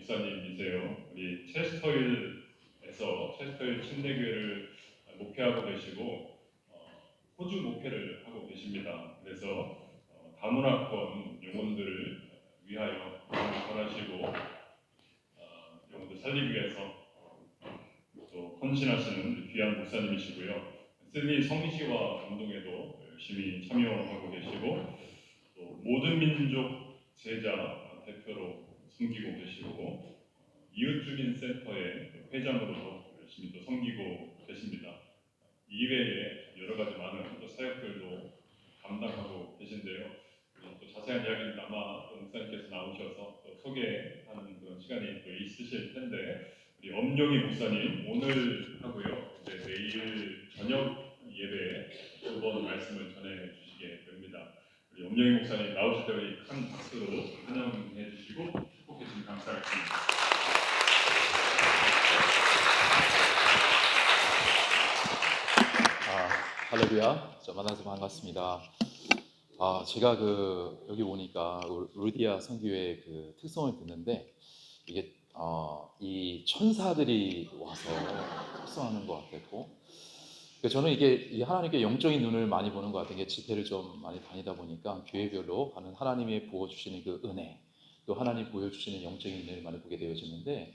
목사님이세요. 우리 체스터힐 침례교회를 목회하고 계시고 호주 목회를 하고 계십니다. 그래서 다문화권 영혼들을 위하여 전하시고 영혼들 살리기 위해서 또 헌신하시는 귀한 목사님이시고요. 시드니 성지와 운동에도 열심히 참여하고 계시고 또 모든 민족 제자 대표로 섬기고 계시고 이웃주민 센터의 회장으로도 열심히 또 섬기고 계십니다. 이외에 여러 가지 많은 또 사역들도 감당하고 계신데요. 또 자세한 이야기는 아마 또 목사님께서 나오셔서 또 소개하는 그런 시간이 또 있으실 텐데 우리 엄룡희 목사님 오늘 하고요. 이제 내일 저녁 예배에 두 번 말씀을 전해 주시게 됩니다. 우리 엄룡희 목사님 나오실 때 우리 큰 박수로 환영해 주시고 축복해 주시면 감사하겠습니다. 할렐루야. 만나서 반갑습니다. 제가 여기 오니까 루디아 선교의 그 특성을 듣는데 이게 이 천사들이 와서 특성하는 것 같았고, 저는 이게 하나님께 영적인 눈을 많이 보는 것 같은 게 집회를 좀 많이 다니다 보니까 교회별로 하는 하나님의 부어주시는 그 은혜, 또 하나님 보여주시는 영적인 은혜를 많이 보게 되어지는데,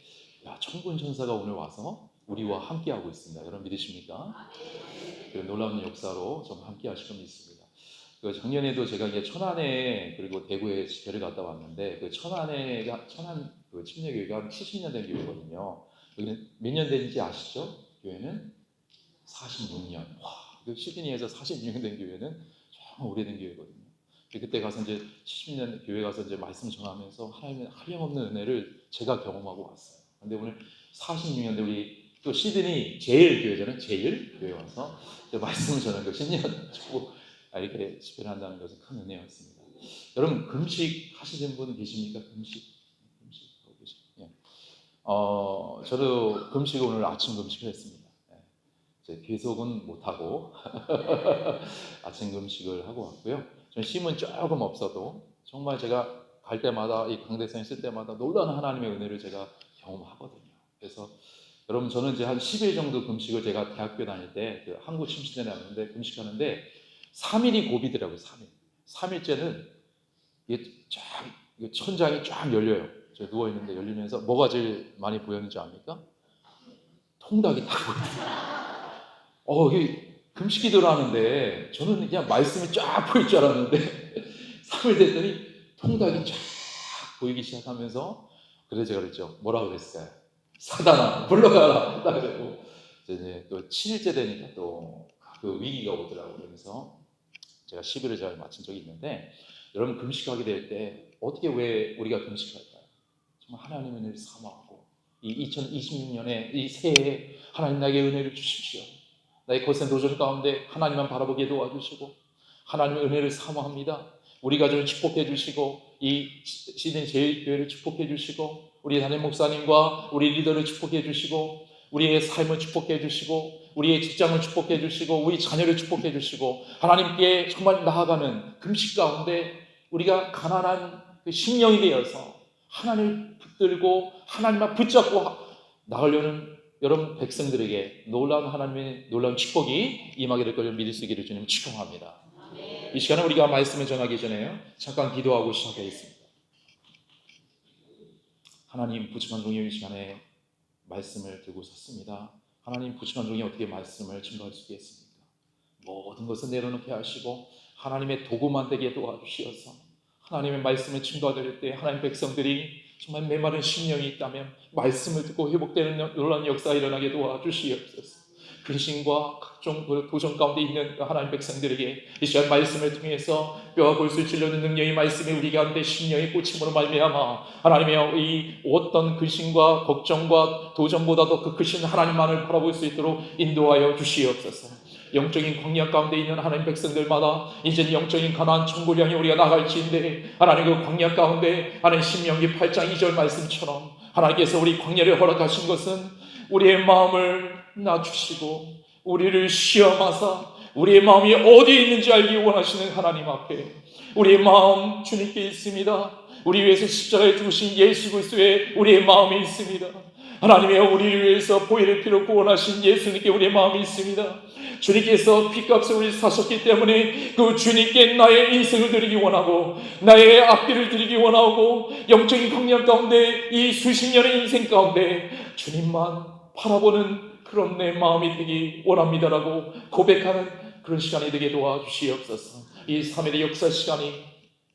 천군 천사가 오늘 와서 우리와 함께하고 있습니다. 여러분 믿으십니까? 그 놀라운 역사로 좀 함께하실 분 있습니다. 작년에도 제가 이제 천안에 그리고 대구에 집회를 갔다 왔는데 천안 그 침례교회가 70년 된 교회거든요. 여기는 몇 년 된지 아시죠? 교회는 46년. 시드니에서 46년 된 교회는 정말 오래된 교회거든요. 그때 가서 이제 70년 교회 가서 이제 말씀 전하면서 하나님의 한량없는 은혜를 제가 경험하고 왔어요. 근데 오늘 46년 된 우리 또 시드니 제일 교회잖아요. 제일 교회 와서 말씀을 전하는 거 10년 주고 이렇게 집회를 한다는 것은 큰 은혜였습니다. 여러분 금식 하시는 분 계십니까? 금식 하고 계십니까? 저도 금식을 오늘 아침 금식을 했습니다. 계속은 못하고 아침 금식을 하고 왔고요. 저는 힘은 조금 없어도 정말 제가 갈 때마다 이 강대상에 쓸 때마다 놀라운 하나님의 은혜를 제가 경험하거든요. 그래서 여러분 저는 이제 한 10일 정도 금식을 제가 대학교 다닐 때 한국 침식대 다녔는데 금식하는데 3일이 고비더라고요. 3일째는 이게 천장이 쫙 열려요. 제가 누워있는데 열리면서 뭐가 제일 많이 보였는지 압니까? 통닭이 딱 보였어요. 이게 금식기도를 하는데 저는 그냥 말씀이 쫙 보일 줄 알았는데 3일 됐더니 통닭이 쫙 보이기 시작하면서 그래서 제가 그랬죠. 뭐라고 그랬을까요? 사단아 물러가라. 그러고 이제 또 7일째 되니까 또 그 위기가 오더라고요. 그래서 제가 10일을 잘 마친 적이 있는데 여러분 금식하게 될 때 어떻게 왜 우리가 금식할까요? 정말 하나님의 은혜를 사모하고 이 2026년에 이 새해에 하나님 나에게 은혜를 주십시오. 나의 거센 도전 가운데 하나님만 바라보게 도와주시고 하나님의 은혜를 사모합니다. 우리 가정을 축복해 주시고 이 시드니 제일교회를 축복해 주시고 우리 담임 목사님과 우리 리더를 축복해 주시고 우리의 삶을 축복해 주시고 우리의 직장을 축복해 주시고 우리 자녀를 축복해 주시고 하나님께 정말 나아가는 금식 가운데 우리가 가난한 그 심령이 되어서 하나님을 붙들고 하나님만 붙잡고 나가려는 여러분 백성들에게 놀라운 하나님의 놀라운 축복이 임하게 될 것을 믿을 수 있기를 주님 축복합니다. 이 시간에 우리가 말씀을 전하기 전에 잠깐 기도하고 시작하겠습니다. 하나님 부족한 종이 이 시간에 말씀을 들고 섰습니다. 하나님 부족한 종이 어떻게 말씀을 증거할 수 있겠습니까? 모든 것을 내려놓게 하시고 하나님의 도구만 되게 도와주시어서 하나님의 말씀을 증거드릴 때 하나님 백성들이 정말 메마른 심령이 있다면 말씀을 듣고 회복되는 놀라운 역사가 일어나게 도와주시옵소서. 근심과 각종 도전 가운데 있는 하나님 백성들에게 이 시간 말씀을 통해서 뼈와 골수를 찔러는 능력의 말씀이 우리 가운데 심령의 꽂힘으로 말미암아 하나님의 이 어떤 근심과 걱정과 도전보다도 그 크신 하나님만을 바라볼 수 있도록 인도하여 주시옵소서. 영적인 광야 가운데 있는 하나님 백성들마다 이제는 영적인 가나안 천국을 향해 우리가 나갈지인데 하나님 그 광야 가운데 하나님 신명기 8장 2절 말씀처럼 하나님께서 우리 광야를 허락하신 것은 우리의 마음을 낮추시고 우리를 시험하사 우리의 마음이 어디에 있는지 알기 원하시는 하나님 앞에 우리의 마음 주님께 있습니다. 우리 위해서 십자가에 죽으신 예수 그리스도에 우리의 마음이 있습니다. 하나님이여, 우리를 위해서 보혈의 피로 구원하신 예수님께 우리의 마음이 있습니다. 주님께서 피값을 우리 사셨기 때문에 그 주님께 나의 인생을 드리기 원하고 나의 앞길을 드리기 원하고 영적인 강령 가운데 이 수십 년의 인생 가운데 주님만 바라보는 그런 내 마음이 되기 원합니다라고 고백하는 그런 시간이 되게 도와주시옵소서. 이 3일의 역사 시간이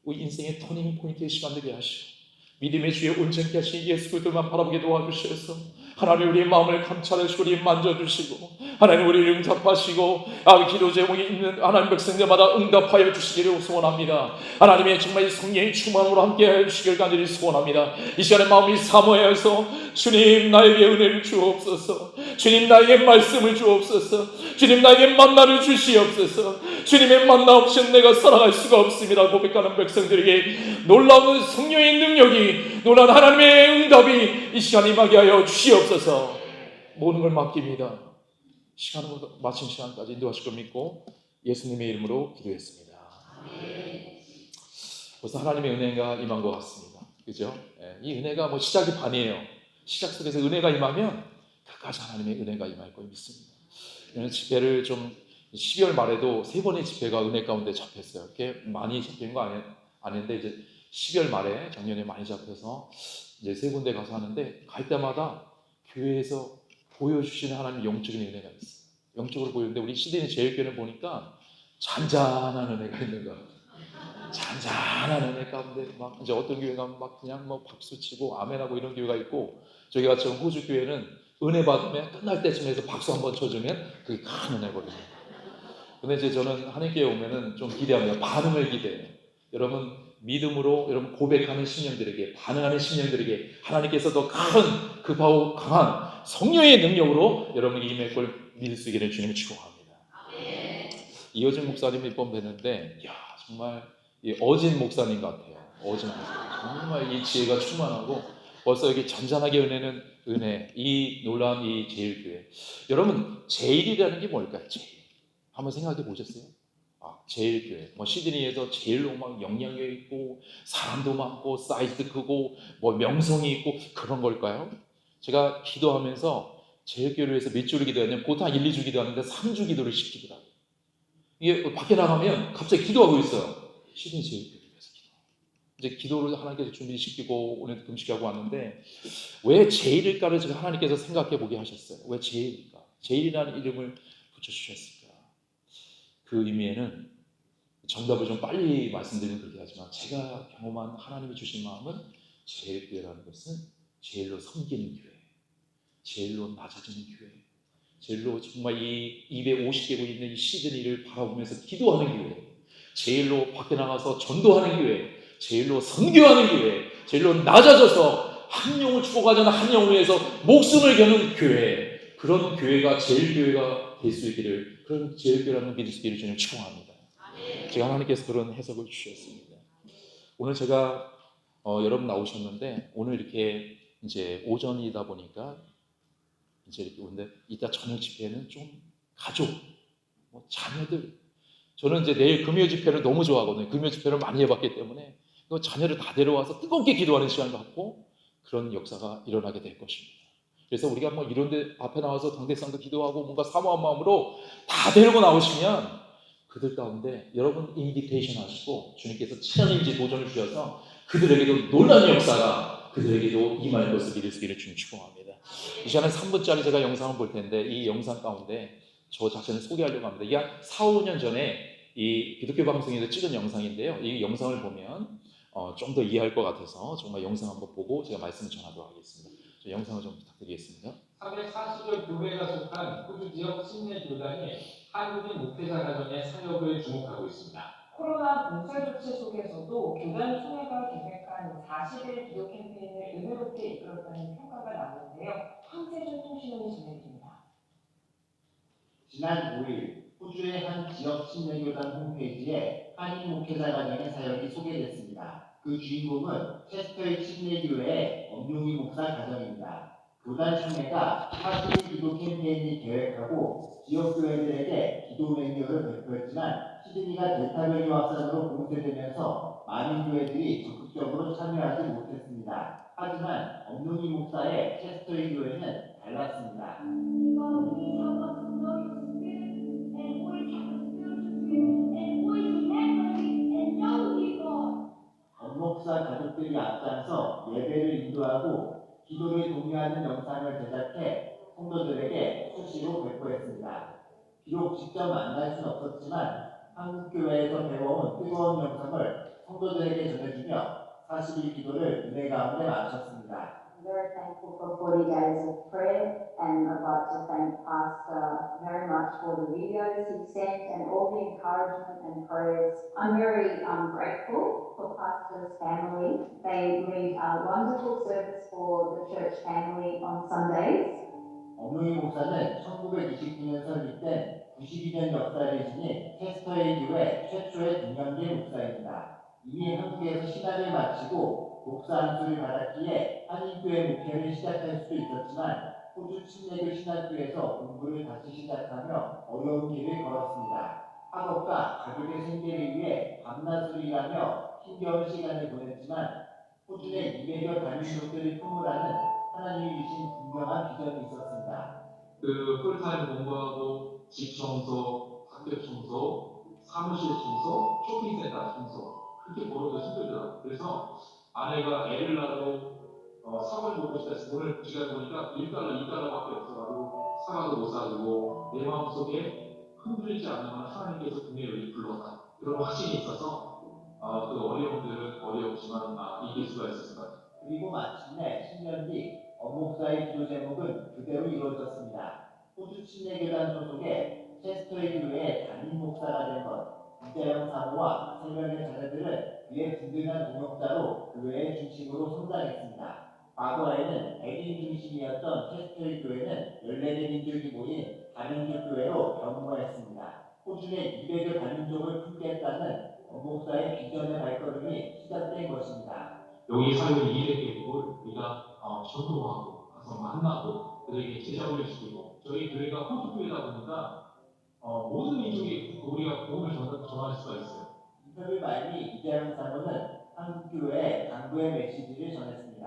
우리 인생의 터닝 포인트의 시간 되게 하시고 믿음의 주에 온전케 하신 예수 그리스도만 바라보게 도와주셔서 하나님 우리의 마음을 감찰하시고 우리 만져주시고 하나님 우리를 응답하시고 기도 제목이 있는 하나님 백성들마다 응답하여 주시기를 소원합니다. 하나님의 정말 성령의 충만으로 함께 해주시길 간절히 소원합니다. 이 시간에 마음이 사모해서 주님 나에게 은혜를 주옵소서. 주님 나에게 말씀을 주옵소서. 주님 나에게 만나를 주시옵소서. 주님의 만나 없이는 내가 살아갈 수가 없습니다. 고백하는 백성들에게 놀라운 성령의 능력이, 놀라운 하나님의 응답이 이 시간에 임하게 하여 주시옵소서. 모든 걸 맡깁니다. 시간을 마친 시간까지 인도하실 걸 믿고 예수님의 이름으로 기도했습니다. 벌써 하나님의 은혜가 임한 것 같습니다. 그죠? 이 은혜가 시작이 반이에요. 시작 속에서 은혜가 임하면 끝까지 하나님의 은혜가 임할 걸 믿습니다. 이런 집회를 좀 12월 말에도 3번의 집회가 은혜 가운데 잡혔어요. 이렇게 많이 잡힌 거 아닌데 이제 12월 말에 작년에 많이 잡혀서 이제 3군데 가서 하는데 갈 때마다 교회에서 보여주시는 하나님 영적인 은혜가 있어요. 영적으로 보이는데 우리 시드니 제일교회를 보니까 잔잔한 은혜가 있는 것 같아요. 잔잔한 은혜 가운데 막 이제 어떤 교회 가면 막 그냥 박수 치고 아멘하고 이런 교회가 있고 저희 같이 호주 교회는 은혜 받으면 끝날 때쯤에서 박수 한번 쳐주면 그게 큰 은혜거든요. 근데 이제 저는 하나님께 오면은 좀 기대합니다. 반응을 기대해요. 여러분 믿음으로 여러분 고백하는 심령들에게 반응하는 심령들에게 하나님께서 더 큰 급하고 강한 성령의 능력으로 여러분에게 임할 걸 믿을 수 있기를 주님을 축복합니다. 이어진 목사님 몇 번 뵀는데 정말 어진 목사님 같아요. 어진 목사님 정말 이 지혜가 충만하고 벌써 여기 잔잔하게 은혜 이 놀라운 이 제일교회. 여러분 제일이라는 게 뭘까요? 제일 한번 생각해 보셨어요? 제일교회 시드니에서 제일로 막 영향력 있고 사람도 많고 사이즈 크고 명성이 있고 그런 걸까요? 제가 기도하면서 제일교회를 위해서 몇 주를 기도했냐면 보통 1, 2주 기도하는데 3주 기도를 시키더라고요. 이게 밖에 나가면 갑자기 기도하고 있어요. 시드니 제일교회를 위해서 이제 기도를 하나님께서 준비시키고 오늘 금식하고 왔는데 왜 제일일까를 지금 하나님께서 생각해 보게 하셨어요. 왜 제일일까? 제일이라는 이름을 붙여주셨을까? 그 의미에는 정답을 좀 빨리 말씀드리면 그렇게 하지만 제가 경험한 하나님이 주신 마음은 제일교회라는 것은 제일로 섬기는 교회, 제일로 낮아지는 교회, 제일로 정말 이 250개국 있는 이 시드니를 바라보면서 기도하는 교회, 제일로 밖에 나가서 전도하는 교회, 제일로 선교하는 교회, 제일로 낮아져서 한 영을 축복하자는 한 영을 위해서 목숨을 겨누는 교회, 그런 교회가 제일교회가 될 수 있기를, 그런 제일교회라는 믿을 수 있기를 주님 축복합니다. 제가 하나님께서 그런 해석을 주셨습니다. 오늘 제가 여러분 나오셨는데 오늘 이렇게 이제 오전이다 보니까 이제 이렇게 오는데 이따 저녁 집회는 좀 가족, 자녀들. 저는 이제 내일 금요 집회를 너무 좋아하거든요. 금요 집회를 많이 해봤기 때문에 자녀를 다 데려와서 뜨겁게 기도하는 시간을 갖고 그런 역사가 일어나게 될 것입니다. 그래서 우리가 이런데 앞에 나와서 당대상도 기도하고 뭔가 사모한 마음으로 다 데리고 나오시면 그들 가운데 여러분 인비테이션 하시고 주님께서 친연인지 도전을 주셔서 그들에게도 놀라운 역사가 그들에게도 임할 것을 믿을 수 있기를 주님 축복합니다. 이 시간에 3분짜리 제가 영상을 볼 텐데 이 영상 가운데 저 자신을 소개하려고 합니다. 이게 한 4, 5년 전에 이 기독교 방송에서 찍은 영상인데요. 이 영상을 보면 좀 더 이해할 것 같아서 정말 영상 한번 보고 제가 말씀을 전하도록 하겠습니다. 저 영상을 좀 부탁드리겠습니다. 340여 교회가 속한 호주 지역 침례 교단이 한국인 목회자 가정의 사역을 주목하고 있습니다. 코로나 봉쇄 조치 속에서도 교단 총회가 계획한 40일 기도 캠페인을 의외롭게 이끌었다는 평가가 나오는데요. 황세준 통신원이 전해드립니다. 지난 5일 호주의 한 지역 침례교단 홈페이지에 한인 목회자 가정의 사역이 소개됐습니다. 그 주인공은 체스터의 침례교회의 엄용희 목사 가정입니다. 교단 총회가 40일 기도 캠페인을 계획하고 지역 교회들에게 기도 매뉴얼을 배포했지만 시드니가 델타 변이 확산으로 봉쇄되면서 있어서 많은 교회들이 적극적으로 참여하지 못했습니다. 하지만 엄룡이 목사의 체스터의 교회는 달랐습니다. 엄목사 가족들이 앞장서 예배를 인도하고 기도를 독려하는 영상을 제작해 성도들에게 수시로 배포했습니다. 비록 직접 만날 수는 없었지만 한국교회에서 배워온 뜨거운 영상을 성도들에게 전해주며 40일 기도를 은혜 가운데 마쳤습니다. I'm very thankful for 40 days of prayer, and I'd like to thank Pastor very much for the videos he sent and all the encouragement and prayers. I'm very grateful for Pastor's family. They lead a wonderful service for the church family on Sundays. 엄룡이 목사는 1929년 설립된 92년 역사를 지닌 체스터의 교회 최초의 동양계 목사입니다. 이미 한국에서 신학을 마치고 목사 안수를 받았기에 한인교회 목회를 시작할 수도 있었지만 호주 침례교 신학교에서 공부를 다시 시작하며 어려운 길을 걸었습니다. 학업과 가족의 생계를 위해 밤낮을 일하며 힘겨운 시간을 보냈지만 호주 내 200여 담임족들을 품으라는 하나님이 주신 분명한 비전이 있었습니다. 그 풀타임 공부하고 집 청소, 학교 청소, 사무실 청소, 쇼핑센터 청소 그렇게 벌어도 힘들더라고요. 그래서 아내가 애를 낳아도 사과를 먹고 싶다 해서 돈을 지가 보니까 1달러, 2달러밖에 없어가지고 사과도 못 사주고 내 마음속에 흔들리지 않으면 하나님께서 분명히 불렀다. 그런 확신이 있어서 그 어려움들은 어려웠지만 이길 수가 있었습니다. 그리고 마침내 10년 뒤 엄목사의 기도 제목은 그대로 이루어졌습니다. 호주 침례교단 소속의 체스터의 교회의 담임 목사가 된 것. 이자영 사모와 3명의 자녀들은 그의 든든한 동역자로 교회의 중심으로 성장했습니다. 과거에는 백인 중심이었던 체스터의 교회는 14개 민족이 모인 다민족 교회로 변모했습니다. 호주 내 200여 다민족을 품겠다는 엄목사의 비전의 발걸음이 시작된 것입니다. 여기 살고 200개국을 우리가 전도하고 가서 만나고 그들에게 제자 올려주고 저희 교회가 호주 교회다 보니까 모든 민족이 우리가 복음을 전할 수가 있어요. 인터뷰 말미 이자영 사모는 한국교회 강구의 메시지를 전했습니다.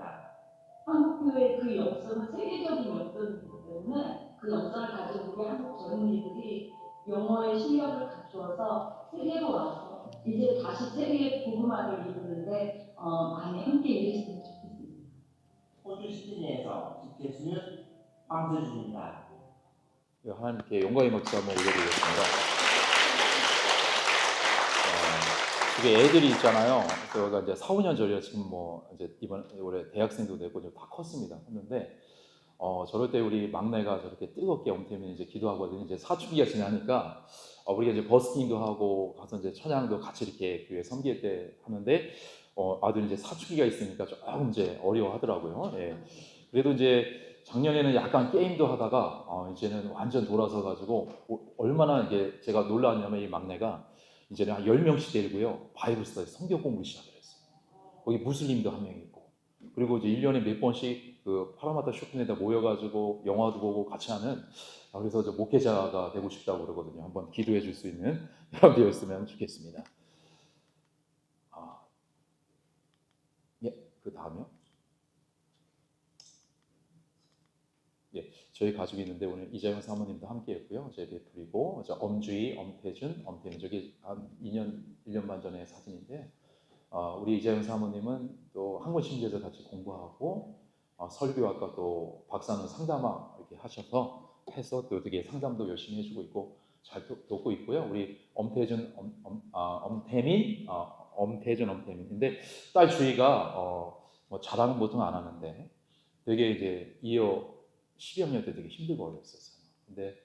한국교회의 그 역사는 세계적인 역사이기 때문에 그 역사를 가진 우리 한국 젊은이들이 영어의 실력을 갖추어서 세계로 와서 이제 다시 세계의 복음화를 이루는데 많이 함께 일했으면 좋겠습니다. 호주 시드니에서 GTS 뉴스 황세준입니다. 하나님께 영광의 박수 한번 올려드리겠습니다. 이게 애들이 있잖아요. 제가 이제 4, 5년 전에 지금 뭐 이제 이번 올해 대학생도 되고 다 컸습니다. 했는데 저럴 때 우리 막내가 저렇게 뜨겁게 엄태면 이제 기도하거든요. 이제 사춘기가 지나니까 우리가 이제 버스킹도 하고 가서 이제 찬양도 같이 이렇게 교회 섬길 때 하는데 아들 이제 사춘기가 있으니까 조금 이제 어려워하더라고요. 예. 그래도 이제 작년에는 약간 게임도 하다가 이제는 완전 돌아서 가지고 얼마나 이게 제가 놀라웠냐면 이 막내가 이제는 한 10명씩 데리고요. 바이블 스터디 성경 공부 시작을 했어요. 거기 무슬림도 한 명 있고 그리고 이제 1년에 몇 번씩 그 파라마타 쇼핑에다 모여가지고 영화도 보고 같이 하는 그래서 저 목회자가 되고 싶다고 그러거든요. 한번 기도해 줄 수 있는 여러분이었으면 좋겠습니다. 예, 그 다음이요. 예, 저희 가족이 있는데 오늘 이자영 사모님도 함께했고요. 제 베풀이고 엄주희, 엄태준 저기 한 1년 반 전의 사진인데 우리 이자영 사모님은 또 한국 심리에서 같이 공부하고 설교학과 또 박사는 상담학 이렇게 해서 또 되게 상담도 열심히 해주고 있고 잘 돕고 있고요. 우리 엄태준, 엄태민인데 딸 주희가 뭐 자랑은 보통 안 하는데 되게 이제 12학년 때 되게 힘들고 어렸었어요. 근데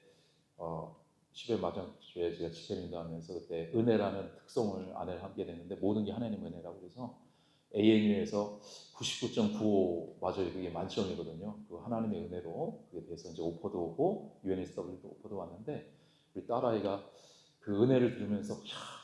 10회 마정주에 제가 집회인도 하면서 그때 은혜라는 특성을 아내를 함께 됐는데 모든 게 하나님 은혜라고 해서 ANU에서 99.95 맞아요. 그게 만점이거든요. 그 하나님의 은혜로 그에 대해서 이제 오퍼도 오고 UNSW도 오퍼도 왔는데 우리 딸아이가 그 은혜를 들으면서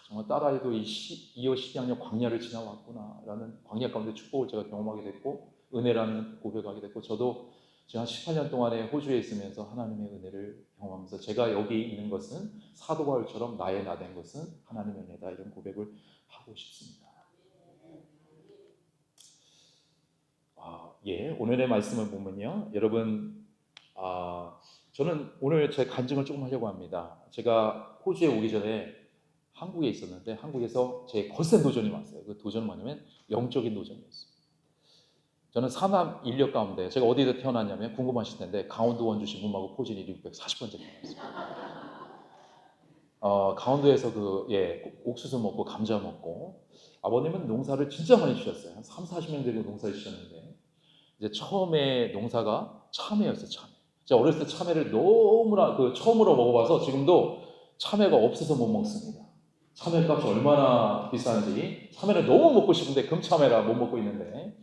정말 딸아이도 이 2호 12학년 광야를 지나왔구나 라는 광야 가운데 축복을 제가 경험하게 됐고 은혜라는 고백하게 됐고 저도 제가 18년 동안에 호주에 있으면서 하나님의 은혜를 경험하면서 제가 여기 있는 것은 사도 바울처럼 나의 나 된 것은 하나님의 은혜다 이런 고백을 하고 싶습니다. 예, 오늘의 말씀을 보면요, 여러분, 저는 오늘 제 간증을 조금 하려고 합니다. 제가 호주에 오기 전에 한국에 있었는데 한국에서 제 거센 도전이 왔어요. 그 도전은 뭐냐면 영적인 도전이었어요. 저는 사남 인력 가운데 제가 어디서 태어났냐면 궁금하실 텐데 강원도 원주시 문마구 포진이 640번째 태어났어요. 강원도에서 옥수수 먹고 감자 먹고 아버님은 농사를 진짜 많이 지셨어요. 한 30-40년 되고 농사를 지셨는데 이제 처음에 농사가 참외였어요. 참외. 제가 어렸을 때 참외를 너무나 처음으로 먹어봐서 지금도 참외가 없어서 못 먹습니다. 참외 값이 얼마나 비싼지 참외를 너무 먹고 싶은데 금참외라 못 먹고 있는데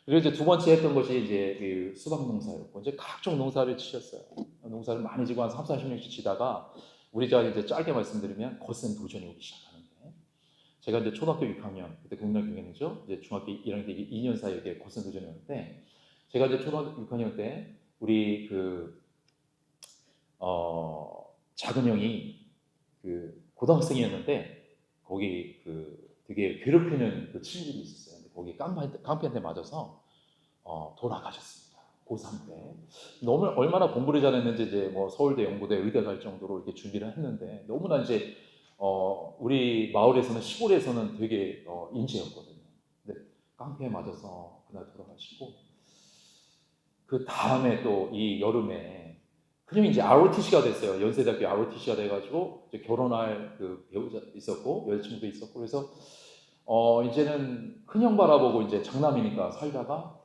그리고 이제 두 번째 했던 것이 이제 그 수박 농사였고 이제 각종 농사를 지셨어요. 농사를 많이 지고 한 30-40년씩 지다가 우리가 이제 짧게 말씀드리면 거센 도전이 오기 시작하는데 제가 이제 초등학교 6학년 그때 국민학교겠죠. 이제 중학교 1학년 때 2년 사이에 이렇게 거센 도전이 오는데 제가 이제 초등학교 6학년 때 우리 작은 형이 고등학생이었는데 거기 되게 괴롭히는 친구들이 있었어요. 근데 거기 깡패한테 맞아서 돌아가셨습니다. 고3 때. 너무 얼마나 공부를 잘했는지 이제 뭐 서울대, 연고대, 의대 갈 정도로 이렇게 준비를 했는데 너무나 이제 우리 마을에서는 시골에서는 되게 인재였거든요. 근데 깡패에 맞아서 그날 돌아가시고 그 다음에 또 이 여름에 큰형이 이제 ROTC가 됐어요. 연세대학교 ROTC가 돼가지고 이제 결혼할 배우자 있었고 여자친구도 있었고 그래서 이제는 큰형 바라보고 이제 장남이니까 살다가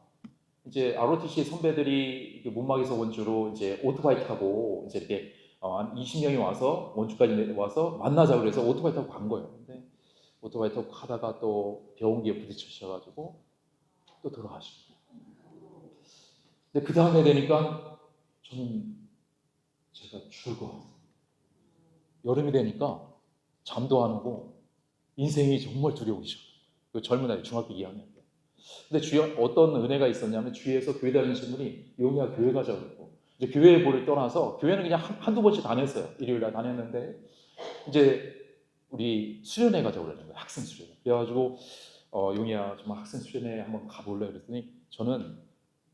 이제 ROTC 선배들이 문막에서 원주로 이제 오토바이 타고 이제 이렇게 한 20명이 와서 원주까지 와서 만나자 그래서 오토바이 타고 간 거예요. 근데 오토바이 타고 가다가 또 병원기에 부딪히셔가지고 또 돌아가시고. 근데 그 다음에 되니까 저는 제가 죽을 것 같아요. 여름이 되니까 잠도 안 오고 인생이 정말 두려우기 시작해요. 젊은 나이 중학교 2학년 때. 근데 주위에 어떤 은혜가 있었냐면 주위에서 교회 다니시는 분이 용이야 교회 가자고 그러고 이제 교회 보를 떠나서 교회는 그냥 한두 번씩 다녔어요. 일요일날 다녔는데 이제 우리 수련회 가자고 그러는 거예요. 학생 수련회. 그래가지고 용이야 정말 학생 수련회 한번 가볼래 그랬더니 저는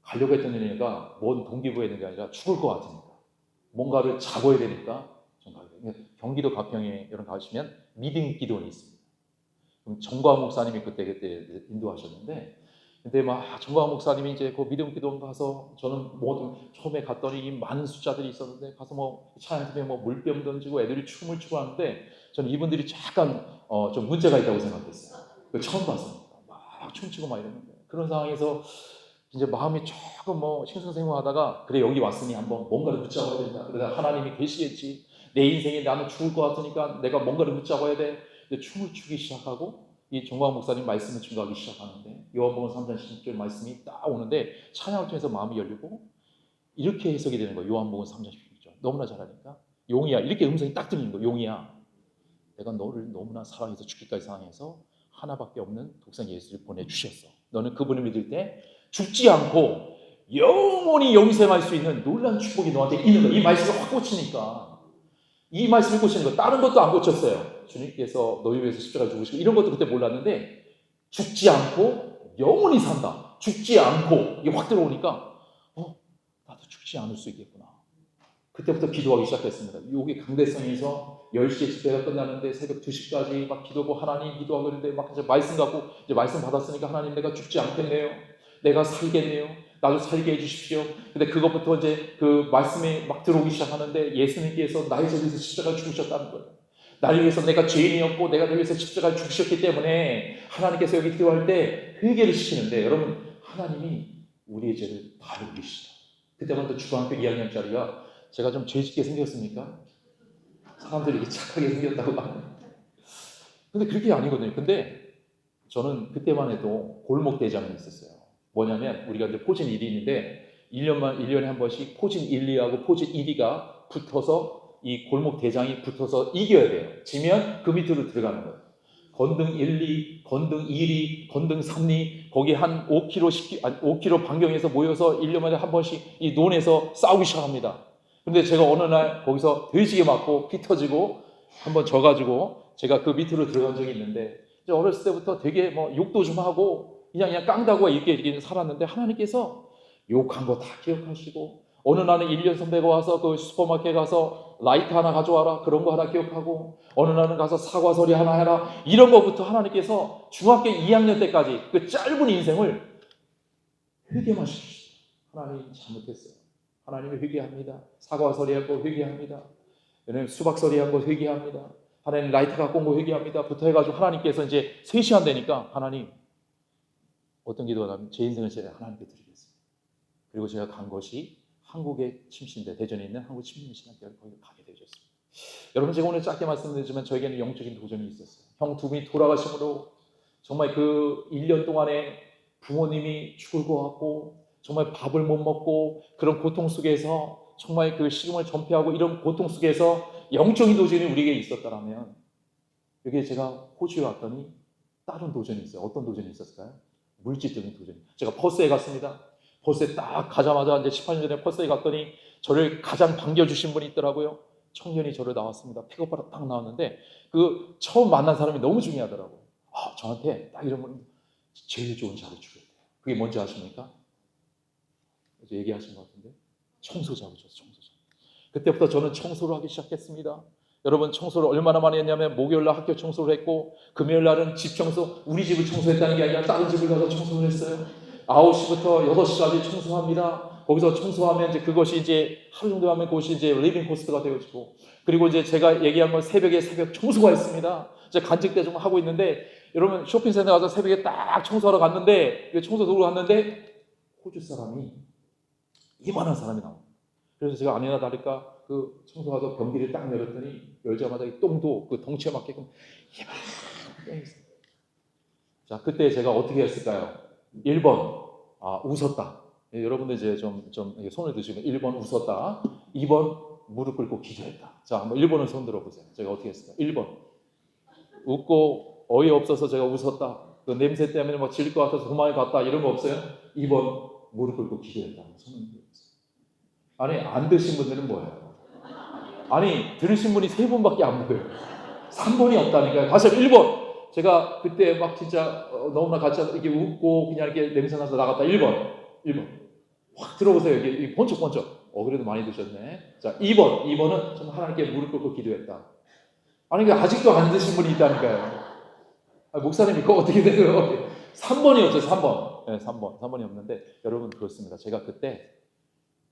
가려고 했던 은혜가 뭔 동기부여 있는 게 아니라 죽을 것 같으니까 뭔가를 잡아야 되니까 좀 가게 돼요. 경기도 가평에 이런 가시면 믿음 기도원이 있습니다. 그럼 정광 목사님이 그때 인도하셨는데 근데 막 정광 목사님이 이제 그 믿음 기도원 가서 저는 처음에 갔더니 많은 숫자들이 있었는데 가서 뭐 차양팀에 뭐 물병 던지고 애들이 춤을 추고 하는데 저는 이분들이 약간 좀 문제가 있다고 생각했어요. 처음 봤으니까 막 춤추고 막 이러는데 그런 상황에서 이제 마음이 조금 싱숭생숭하다가 그래 여기 왔으니 한번 뭔가를 붙잡아야 된다. 그러다 하나님이 계시겠지. 내 인생에 나는 죽을 것 같으니까 내가 뭔가를 붙잡아야 돼. 춤을 추기 시작하고 이 정광 목사님 말씀을 증거하기 시작하는데 요한복음 3장 16절 말씀이 딱 오는데 찬양을 통해서 마음이 열리고 이렇게 해석이 되는 거예요. 요한복음 3장 16절 너무나 잘하니까 용이야 이렇게 음성이 딱 들리는 거예요. 용이야 내가 너를 너무나 사랑해서 죽기까지 사랑해서 하나밖에 없는 독생 예수를 보내주셨어. 너는 그분을 믿을 때 죽지 않고 영원히 영생할 수 있는 놀라운 축복이 너한테 있는 거야. 이 말씀이 확 꽂히니까 이 말씀이 꽂히는 거 다른 것도 안 꽂혔어요. 주님께서 너희 위해서 십자가 죽으시고 이런 것도 그때 몰랐는데 죽지 않고 영원히 산다. 죽지 않고 이게 확 들어오니까 나도 죽지 않을 수 있겠구나. 그때부터 기도하기 시작했습니다. 여기 강대성에서 10시에 집회가 끝나는데 새벽 2시까지 막 기도하고 하나님 기도하고 그러는데 막 이제 말씀 갖고 이제 말씀 받았으니까 하나님 내가 죽지 않겠네요. 내가 살겠네요. 나도 살게 해주십시오. 근데 그것부터 이제 그 말씀이 막 들어오기 시작하는데 예수님께서 나의 죄를 위해서 십자가를 죽으셨다는 거예요. 나를 위해서 내가 죄인이었고 내가 너를 위해서 십자가를 죽으셨기 때문에 하나님께서 여기 기도할 때 회개를 시키는데 여러분 하나님이 우리의 죄를 다 알고 계시죠. 그때부터 중학교 2학년짜리가 제가 좀 죄짓게 생겼습니까? 사람들이 이렇게 착하게 생겼다고 하는. 근데 그렇게 아니거든요. 근데 저는 그때만 해도 골목 대장이 있었어요. 뭐냐면 우리가 이제 포진 1이 있는데 1년에 한 번씩 포진 1, 2하고 포진 1위가 붙어서 이 골목 대장이 붙어서 이겨야 돼요. 지면 그 밑으로 들어가는 거예요. 건등 1, 2, 건등 1위, 건등 3리 거기 한 5km 반경에서 모여서 1년마다 한 번씩 이 논에서 싸우기 시작합니다. 근데 제가 어느 날 거기서 돼지게 맞고 피 터지고 한번 져가지고 제가 그 밑으로 들어간 적이 있는데 어렸을 때부터 되게 욕도 좀 하고 그냥 깡다고 이렇게 살았는데 하나님께서 욕한 거 다 기억하시고 어느 날은 1년 선배가 와서 그 슈퍼마켓 가서 라이트 하나 가져와라 그런 거 하나 기억하고 어느 날은 가서 사과서리 하나 해라 이런 거부터 하나님께서 중학교 2학년 때까지 그 짧은 인생을 회개만 시키시죠. 하나님 잘못했어요. 하나님이 회개합니다. 사과서리 한 거 회개합니다. 하나님 수박서리 한 거 회개합니다. 하나님 라이트 갖고 온 거 회개합니다. 부터 해가지고 하나님께서 이제 3시간 되니까 하나님 어떤 기도가 나면 제 인생을 제가 하나님께 드리겠습니다. 그리고 제가 간 것이 한국의 침신대 대전에 있는 한국 침신신학교를 거기 가게 되셨습니다. 여러분 제가 오늘 짧게 말씀드리지만 저에게는 영적인 도전이 있었어요. 형 두 분이 돌아가심으로 정말 그 1년 동안에 부모님이 죽을 것 같고 정말 밥을 못 먹고 그런 고통 속에서 정말 그 시름을 전폐하고 이런 고통 속에서 영적인 도전이 우리에게 있었다면 여기에 제가 호주에 왔더니 다른 도전이 있어요. 어떤 도전이 있었을까요? 물질적인 도전. 제가 퍼스에 갔습니다. 퍼스에 딱 가자마자 이제 18년 전에 퍼스에 갔더니 저를 가장 반겨주신 분이 있더라고요. 청년이 저를 나왔습니다. 픽업하러 딱 나왔는데 그 처음 만난 사람이 너무 중요하더라고요. 저한테 딱 이런 분 제일 좋은 자료 주겠대요. 그게 뭔지 아십니까? 이제 얘기하신 것 같은데 청소자고 줬어요. 청소자. 그때부터 저는 청소를 하기 시작했습니다. 여러분 청소를 얼마나 많이 했냐면 목요일날 학교 청소를 했고 금요일날은 집 청소, 우리 집을 청소했다는 게 아니라 다른 집을 가서 청소를 했어요. 9시부터 6시까지 청소합니다. 거기서 청소하면 이제 그것이 이제 하루 정도 하면 그것이 이제 리빙 코스트가 되어지고 그리고 이제 제가 얘기한 건 새벽에 새벽 청소가 있습니다. 이제 간직대 좀 하고 있는데 여러분 쇼핑센터 가서 새벽에 딱 청소하러 갔는데 청소 도로 갔는데 호주 사람이 이만한 사람이 나옵니다. 그래서 제가 아니나 다를까 그 청소하다 변기를 딱 열었더니 열자마자 이 똥도 그 덩치에 맞게끔 이만한 똥이 있어요. 자, 그때 제가 어떻게 했을까요? 1번 웃었다. 여러분들 이제 좀 손을 드시면 1번 웃었다. 2번 무릎 꿇고 기도했다. 자, 한번 1번을 손 들어보세요. 제가 어떻게 했을까요? 1번 웃고 어이없어서 제가 웃었다. 그 냄새 때문에 막 질 것 같아서 도망을 갔다. 이런 거 없어요? 2번 무릎 꿇고 기도했다. 손을 들어보세요. 아니 안 드신 분들은 뭐예요? 아니 들으신 분이 3분밖에 안 보여요. 3번이 없다니까요. 다시 1번. 제가 그때 막 진짜 너무나 같이 이렇게 웃고 그냥 이렇게 냄새 나서 나갔다. 1번. 확 들어보세요. 이게 번쩍번쩍. 그래도 많이 드셨네. 자, 2번. 2번은 저는 하나님께 무릎 꿇고 기도했다. 아니 아직도 안 드신 분이 있다니까요. 목사님 이거 어떻게 돼요? 3번이었죠. 3번. 네, 3번이 없는데 여러분 그렇습니다. 제가 그때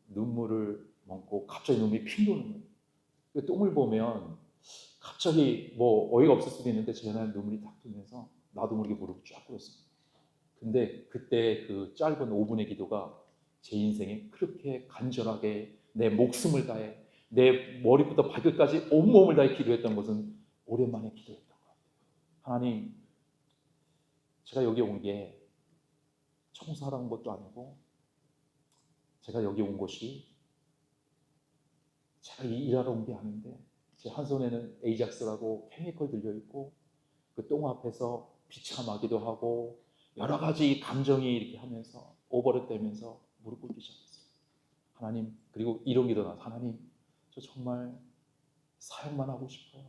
눈물을 먹고 갑자기 눈물이 핑 도는 거예요. 그 똥을 보면 갑자기 뭐 어이가 없을 수도 있는데 제 눈에 눈물이 딱 뜨면서 나도 모르게 무릎을 쫙 꿇었습니다. 근데 그때 그 짧은 5분의 기도가 제 인생에 그렇게 간절하게 내 목숨을 다해 내 머리부터 발끝까지 온몸을 다해 기도했던 것은 오랜만에 기도했던 것 같아요. 하나님, 제가 여기 온 게 청소하러 온 것도 아니고 제가 여기 온 곳이 제가 일하러 온 게 아닌데 제 한 손에는 에이작스라고 케미컬 들려있고 그 똥 앞에서 비참하기도 하고 여러 가지 감정이 이렇게 하면서 오버랩되면서 무릎 꿇기 시작했어요. 하나님, 그리고 이런 기도 나왔어요. 하나님, 저 정말 사역만 하고 싶어요.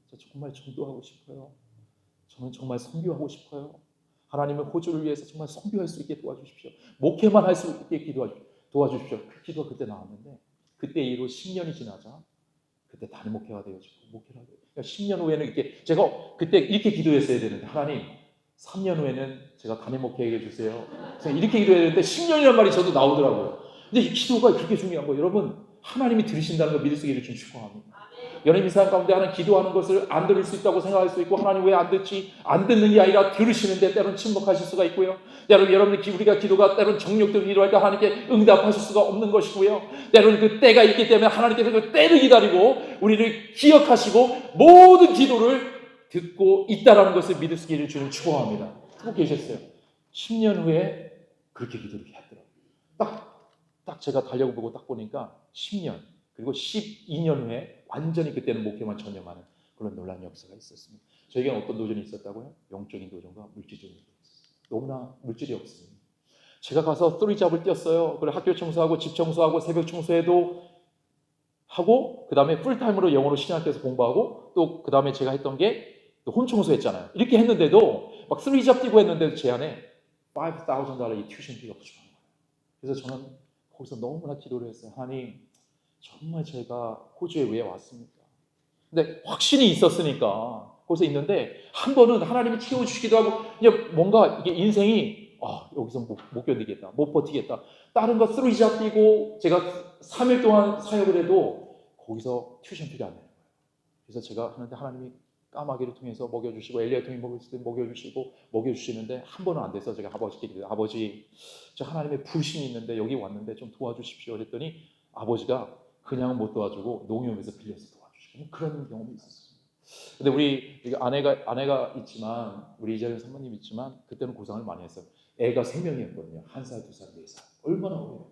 저 정말 전도하고 싶어요. 저는 정말 선교하고 싶어요. 하나님은 호주를 위해서 정말 선교할 수 있게 도와주십시오. 목회만 할 수 있게 도와주십시오. 그 기도가 그때 나왔는데 그때 이후로 10년이 지나자 그때 단임 목회가 되어지고 목회를 하게 돼요. 그러니까 10년 후에는 이렇게 제가 그때 이렇게 기도했어야 되는데 하나님 3년 후에는 제가 단임 목회하게 해주세요. 제가 이렇게 기도해야 되는데 10년이라는 말이 저도 나오더라고요. 근데 이 기도가 그렇게 중요한 거예요. 여러분 하나님이 들으신다는 걸 믿을 수 있기를 좀 축복합니다. 여러분 이 세상 가운데 하나님 기도하는 것을 안 들을 수 있다고 생각할 수 있고 하나님 왜 안 듣지? 안 듣는 게 아니라 들으시는데 때로는 침묵하실 수가 있고요. 여러분 우리가 기도가 때로는 정욕적인 기도할 때 하나님께 응답하실 수가 없는 것이고요. 때로는 그 때가 있기 때문에 하나님께서 그 때를 기다리고 우리를 기억하시고 모든 기도를 듣고 있다라는 것을 믿을 수 있기를 주님 축복합니다. 듣고 계셨어요. 10년 후에 그렇게 기도를 했더라고요. 딱 제가 달력을 보고 딱 보니까 10년 그리고 12년 후에 완전히 그때는 목회만 전념하는 그런 놀라운 역사가 있었습니다. 저에게는 어떤 도전이 있었다고요? 영적인 도전과 물질적인 도전이 있었어요. 너무나 물질이 없습니다. 제가 가서 쓰리잡을 뛰었어요. 그리고 학교 청소하고 집 청소하고 새벽 청소해도 하고 그 다음에 풀타임으로 영어로 신학교에서 공부하고 또 그 다음에 제가 했던 게 혼 청소했잖아요. 이렇게 했는데도 막 3잡 뛰고 했는데도 제 안에 $5,000 이 튜션비가 부족한 거예요. 그래서 저는 거기서 너무나 기도를 했어요. 하나님, 정말 제가 호주에 왜 왔습니까? 근데 확신이 있었으니까 거기서 있는데 한 번은 하나님이 채워주시기도 하고 그냥 뭔가 이게 인생이 여기서 못 견디겠다, 못 버티겠다. 다른 거 3잡 뛰고 제가 3일 동안 사역을 해도 거기서 튜션비가 안 되는 거예요. 그래서 제가 하는데 하나님이 까마귀를 통해서 먹여주시고 엘리야 통해 먹여주시고 먹여주시는데 한 번은 안 돼서 제가 아버지께 기도해요. 아버지, 저 하나님의 부심이 있는데 여기 왔는데 좀 도와주십시오. 그랬더니 아버지가 그냥 못 도와주고 농협에서 빌려서 도와주시고 그런 경험이 있었어요. 근데 우리 아내가 있지만 우리 이재현 사모님 있지만 그때는 고생을 많이 했어요. 애가 3명이었거든요. 1살, 2살, 4살. 얼마나 어려워요.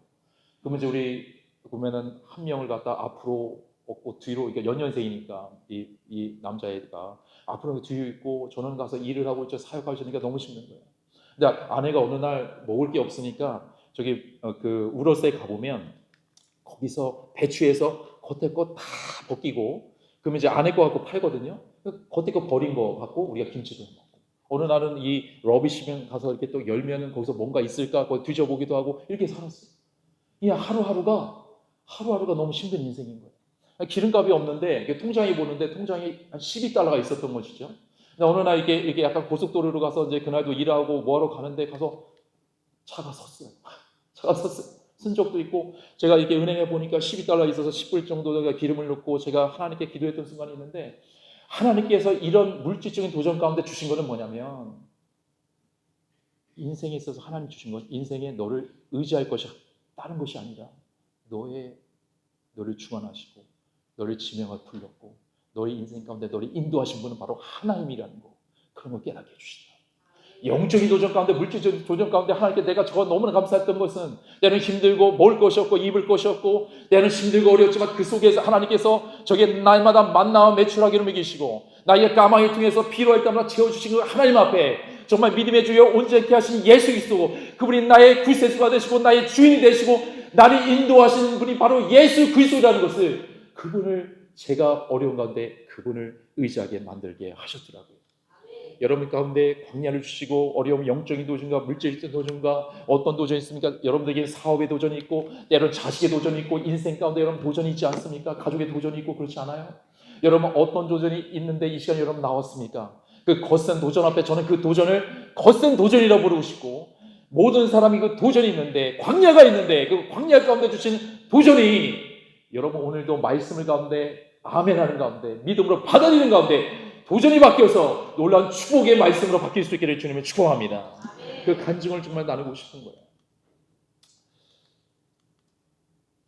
그러면 이제 우리 보면은 한 명을 갖다 앞으로 없고 뒤로, 그러니까 연년생이니까 이 남자애가 앞으로 뒤로 있고 저는 가서 일을 하고 있죠. 사역하시니까 너무 힘든 거예요. 근데 아내가 어느 날 먹을 게 없으니까 저기 그 우러스에 가보면 거기서 배추에서 겉에 거 다 벗기고 그러면 이제 안에 거 갖고 팔거든요. 겉에 거 버린 거 갖고 우리가 김치도 먹고 어느 날은 이 러비시면 가서 이렇게 또 열면은 거기서 뭔가 있을까 그거 뒤져보기도 하고 이렇게 살았어요. 이 하루하루가 너무 힘든 인생인 거예요. 기름값이 없는데 통장에 보는데 통장에 한 $12가 있었던 것이죠. 근데 어느 날 이렇게 약간 고속도로로 가서 이제 그날도 일하고 뭐하러 가는데 가서 차가 섰어요. 쓴 적도 있고 제가 이렇게 은행에 보니까 $12 있어서 10불 정도 기름을 넣고 제가 하나님께 기도했던 순간이 있는데 하나님께서 이런 물질적인 도전 가운데 주신 것은 뭐냐면 인생에 있어서 하나님 주신 것, 인생에 너를 의지할 것이 다른 것이 아니라 너를 주관하시고 너를 지명을 불렀고 너의 인생 가운데 너를 인도하신 분은 바로 하나님이라는 거, 그런 걸 깨닫게 해주시다. 영적인 도전 가운데, 물질적인 도전 가운데 하나님께 내가 저가 너무나 감사했던 것은 때는 힘들고 먹을 것이 없고 입을 것이 없고 때는 힘들고 어렵지만 그 속에서 하나님께서 저게 날마다 만나와 매출하기를 먹이시고 나의 까마귀를 통해서 필요할 때마다 채워주신 그 하나님 앞에 정말 믿음의 주여 온전케 하신 예수 그리스도, 그분이 나의 구세주가 되시고 나의 주인이 되시고 나를 인도하시는 분이 바로 예수 그리스도라는 것을, 그분을 제가 어려운 가운데 그분을 의지하게 만들게 하셨더라고요. 여러분 가운데 광야를 주시고 어려움, 영적인 도전과 물질적인 도전과 어떤 도전이 있습니까? 여러분들에게 사업의 도전이 있고 때로는 자식의 도전이 있고 인생 가운데 여러분 도전이 있지 않습니까? 가족의 도전이 있고 그렇지 않아요? 여러분 어떤 도전이 있는데 이 시간 여러분 나왔습니까? 그 거센 도전 앞에 저는 그 도전을 거센 도전이라고 부르고 싶고, 모든 사람이 그 도전이 있는데 광야가 있는데 그 광야 가운데 주신 도전이 여러분 오늘도 말씀을 가운데 아멘하는 가운데 믿음으로 받아들이는 가운데 도전이 바뀌어서 놀라운 축복의 말씀으로 바뀔 수 있기를 주님을 축복합니다. 그 간증을 정말 나누고 싶은 거예요.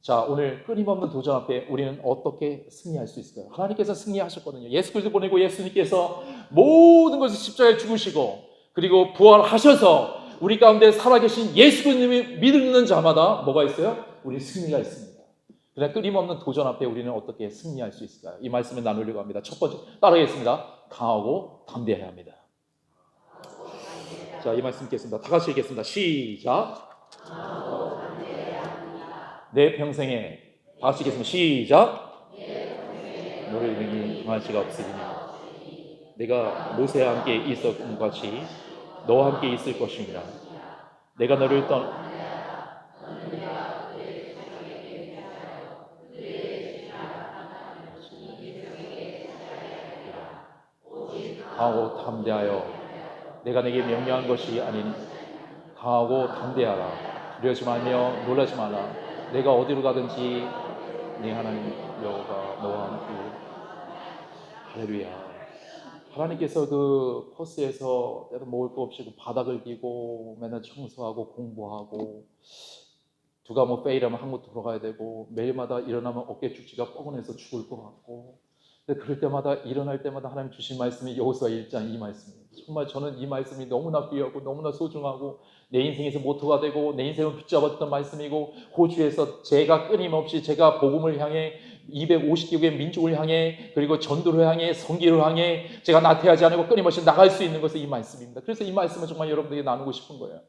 자, 오늘 끊임없는 도전 앞에 우리는 어떻게 승리할 수 있을까요? 하나님께서 승리하셨거든요. 예수 그리스도 보내고 예수님께서 모든 것을 십자가에 죽으시고 그리고 부활하셔서 우리 가운데 살아계신 예수 그리스도를 믿는 자마다 뭐가 있어요? 우리 승리가 있습니다. 그러나 끊임없는 도전 앞에 우리는 어떻게 승리할 수 있을까요? 이 말씀을 나누려고 합니다. 첫 번째, 따라하겠습니다. 강하고 담대해야 합니다. 자, 이 말씀 읽겠습니다. 다 같이 읽겠습니다. 시작. 내 평생에, 다 같이 읽겠습니다. 시작. 너를 이기는 강한 자가 없으리니 내가 모세와 함께 있었던 것 같이 너와 함께 있을 것입니다. 내가 너를 강하고 담대하여 내가 내게 명령한 것이 아닌 강하고 담대하라. 두려워하지 말며 놀라지 말라. 내가 어디로 가든지 네 하나님 여호와가 너와 함께. 할렐루야. 하나님께서 그 퍼스에서 때로 먹을 거 없이 그 바닥을 기고 맨날 청소하고 공부하고 누가 뭐 페이라면 한국 돌아가야 되고 매일마다 일어나면 어깨 축지가 뻐근해서 죽을 것 같고, 근데 그럴 때마다 일어날 때마다 하나님 주신 말씀이 여호수아 1장 이 말씀입니다. 정말 저는 이 말씀이 너무나 귀하고 너무나 소중하고 내 인생에서 모토가 되고 내 인생을 붙잡았던 말씀이고, 호주에서 제가 끊임없이 제가 복음을 향해 250개국의 민족을 향해 그리고 전도를 향해 선기를 향해 제가 나태하지 않고 끊임없이 나갈 수 있는 것이 이 말씀입니다. 그래서 이 말씀을 정말 여러분들에게 나누고 싶은 거예요.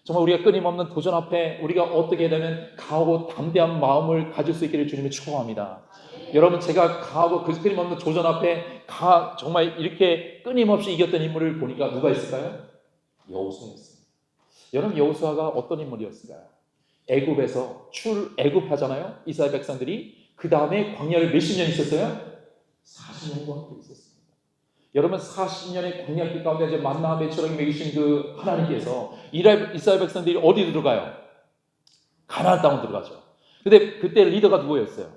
정말 우리가 끊임없는 도전 앞에 우리가 어떻게 되면 강하고 담대한 마음을 가질 수 있기를 주님이 축복합니다. 여러분 제가 강하고 그 끊임없는 도전 앞에 정말 이렇게 끊임없이 이겼던 인물을 보니까 누가 있을까요? 여호수아였습니다. 여러분 여호수아가 어떤 인물이었을까요? 애굽에서 애굽하잖아요. 이스라엘 백성들이. 그 다음에 광야를 몇십 년 있었어요? 40년과 함께 있었습니다. 여러분 40년의 광야길 가운데 이제 만나 배처럼 먹이신 그 하나님께서 이스라엘 백성들이 어디 들어가요? 가나안 땅으로 들어가죠. 근데 그때 리더가 누구였어요?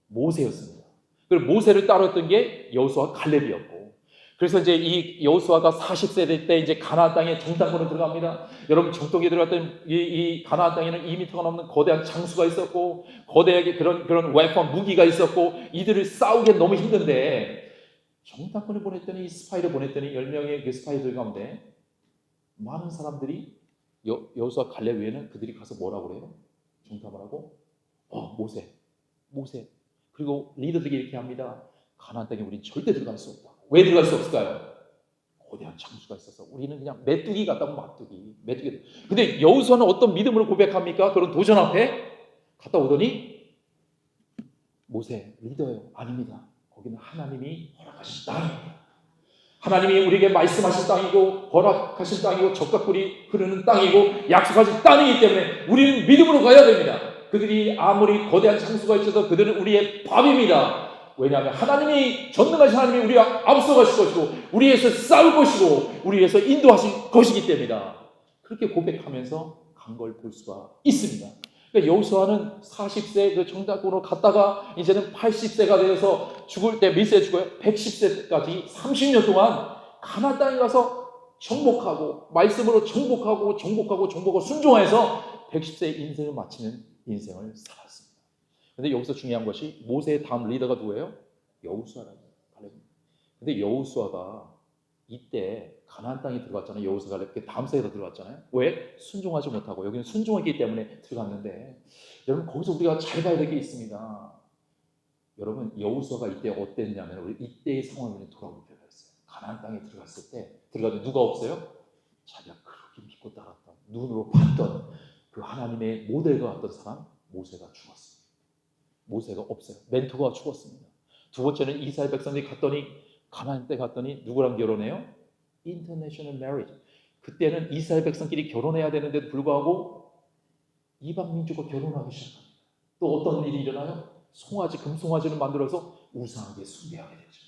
모세였습니다. 그리고 모세를 따랐던 게 여호수아 갈렙이었고, 그래서 이제 이 여호수아가 40세 될 때 이제 가나안 땅에 정탐꾼으로 들어갑니다. 여러분 정통에 들어갔던 이 가나안 땅에는 2m가 넘는 거대한 장수가 있었고, 거대하게 그런 웨폰 무기가 있었고, 이들을 싸우기 너무 힘든데 정탐꾼을 보냈더니 스파이를 보냈더니 10명의 그 스파이들 가운데 많은 사람들이 여호수아 갈렙 외에는 그들이 가서 뭐라고 그래요? 정탐을 하고 모세. 그리고 리더들이 이렇게 합니다. 가나안 땅에 우린 절대 들어갈 수 없다. 왜 들어갈 수 없을까요? 거대한 장수가 있어서 우리는 그냥 메뚜기 같다고 메뚜기. 근데 여호수아는 어떤 믿음으로 고백합니까? 그런 도전 앞에 갔다 오더니 모세 리더요. 아닙니다. 거기는 하나님이 허락하신 땅입니다. 하나님이 우리에게 말씀하신 땅이고 허락하신 땅이고 젖과 꿀이 흐르는 땅이고 약속하신 땅이기 때문에 우리는 믿음으로 가야 됩니다. 그들이 아무리 거대한 장수가 있어도 그들은 우리의 밥입니다. 왜냐하면 하나님이 전능하신 하나님이 우리와 앞서가실 것이고 우리에서 싸울 것이고 우리에서 인도하실 것이기 때문이다. 그렇게 고백하면서 간 걸 볼 수가 있습니다. 그러니까 여호수아는 40세 그 정탐꾼으로 갔다가 이제는 80세가 되어서 죽을 때 몇 세 죽어요? 110세까지 30년 동안 가나안 땅에 가서 정복하고 말씀으로 정복하고 순종해서 110세 인생을 마치는 인생을 살았습니다. 그런데 여기서 중요한 것이 모세의 다음 리더가 누구예요? 여호수아라는 거예요. 근데 여호수아가 이때 가나안 땅에 들어갔잖아요. 여호수아가 이렇게 다음 세대로 들어갔잖아요. 왜? 순종하지 못하고 여기는 순종하기 때문에 들어갔는데 여러분 거기서 우리가 잘 봐야 될 게 있습니다. 여러분 여호수아가 이때 어땠냐면 우리 이때의 상황을 돌아볼 필요가 있어요. 가나안 땅에 들어갔을 때 들어가도 누가 없어요? 자기가 그렇게 믿고 따랐던 눈으로 봤던 그 하나님의 모델과 같던 사람 모세가 죽었습니다. 모세가 없어요. 멘토가 죽었습니다. 두 번째는 이스라엘 백성들이 가나안 때 갔더니 누구랑 결혼해요? 인터내셔널 매리지. 그때는 이스라엘 백성끼리 결혼해야 되는데도 불구하고 이방 민족과 결혼하기 시작합니다. 또 어떤 일이 일어나요? 금송아지를 만들어서 우상에게 숭배하게 되죠.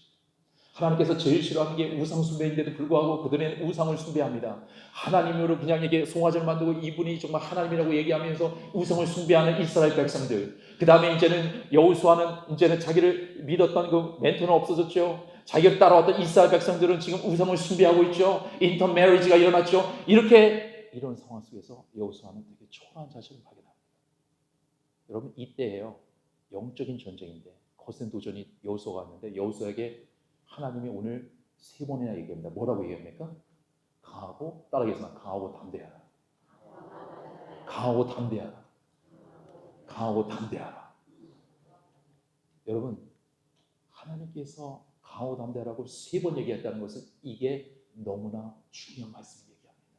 하나님께서 제일 싫어하는 게 우상 숭배인데도 불구하고 그들은 우상을 숭배합니다. 하나님으로 그냥 이게 송아지를 만들고 이분이 정말 하나님이라고 얘기하면서 우상을 숭배하는 이스라엘 백성들. 그 다음에 이제는 여호수아는 이제는 자기를 믿었던 그 멘토는 없어졌죠. 자기를 따라왔던 이스라엘 백성들은 지금 우상을 숭배하고 있죠. 인터메리지가 일어났죠. 이런 상황 속에서 여호수아는 되게 초라한 자신을 발견합니다. 여러분 이때예요. 영적인 전쟁인데 거센 도전이 여호수아가 왔는데 여호수아에게 하나님이 오늘 3번이나 얘기합니다. 뭐라고 얘기합니까? 따라하겠습니다. 강하고 담대하라. 강하고 담대하라. 강하고 담대하라. 여러분 하나님께서 강하고 담대하라고 3번 얘기했다는 것은 이게 너무나 중요한 말씀을 얘기합니다.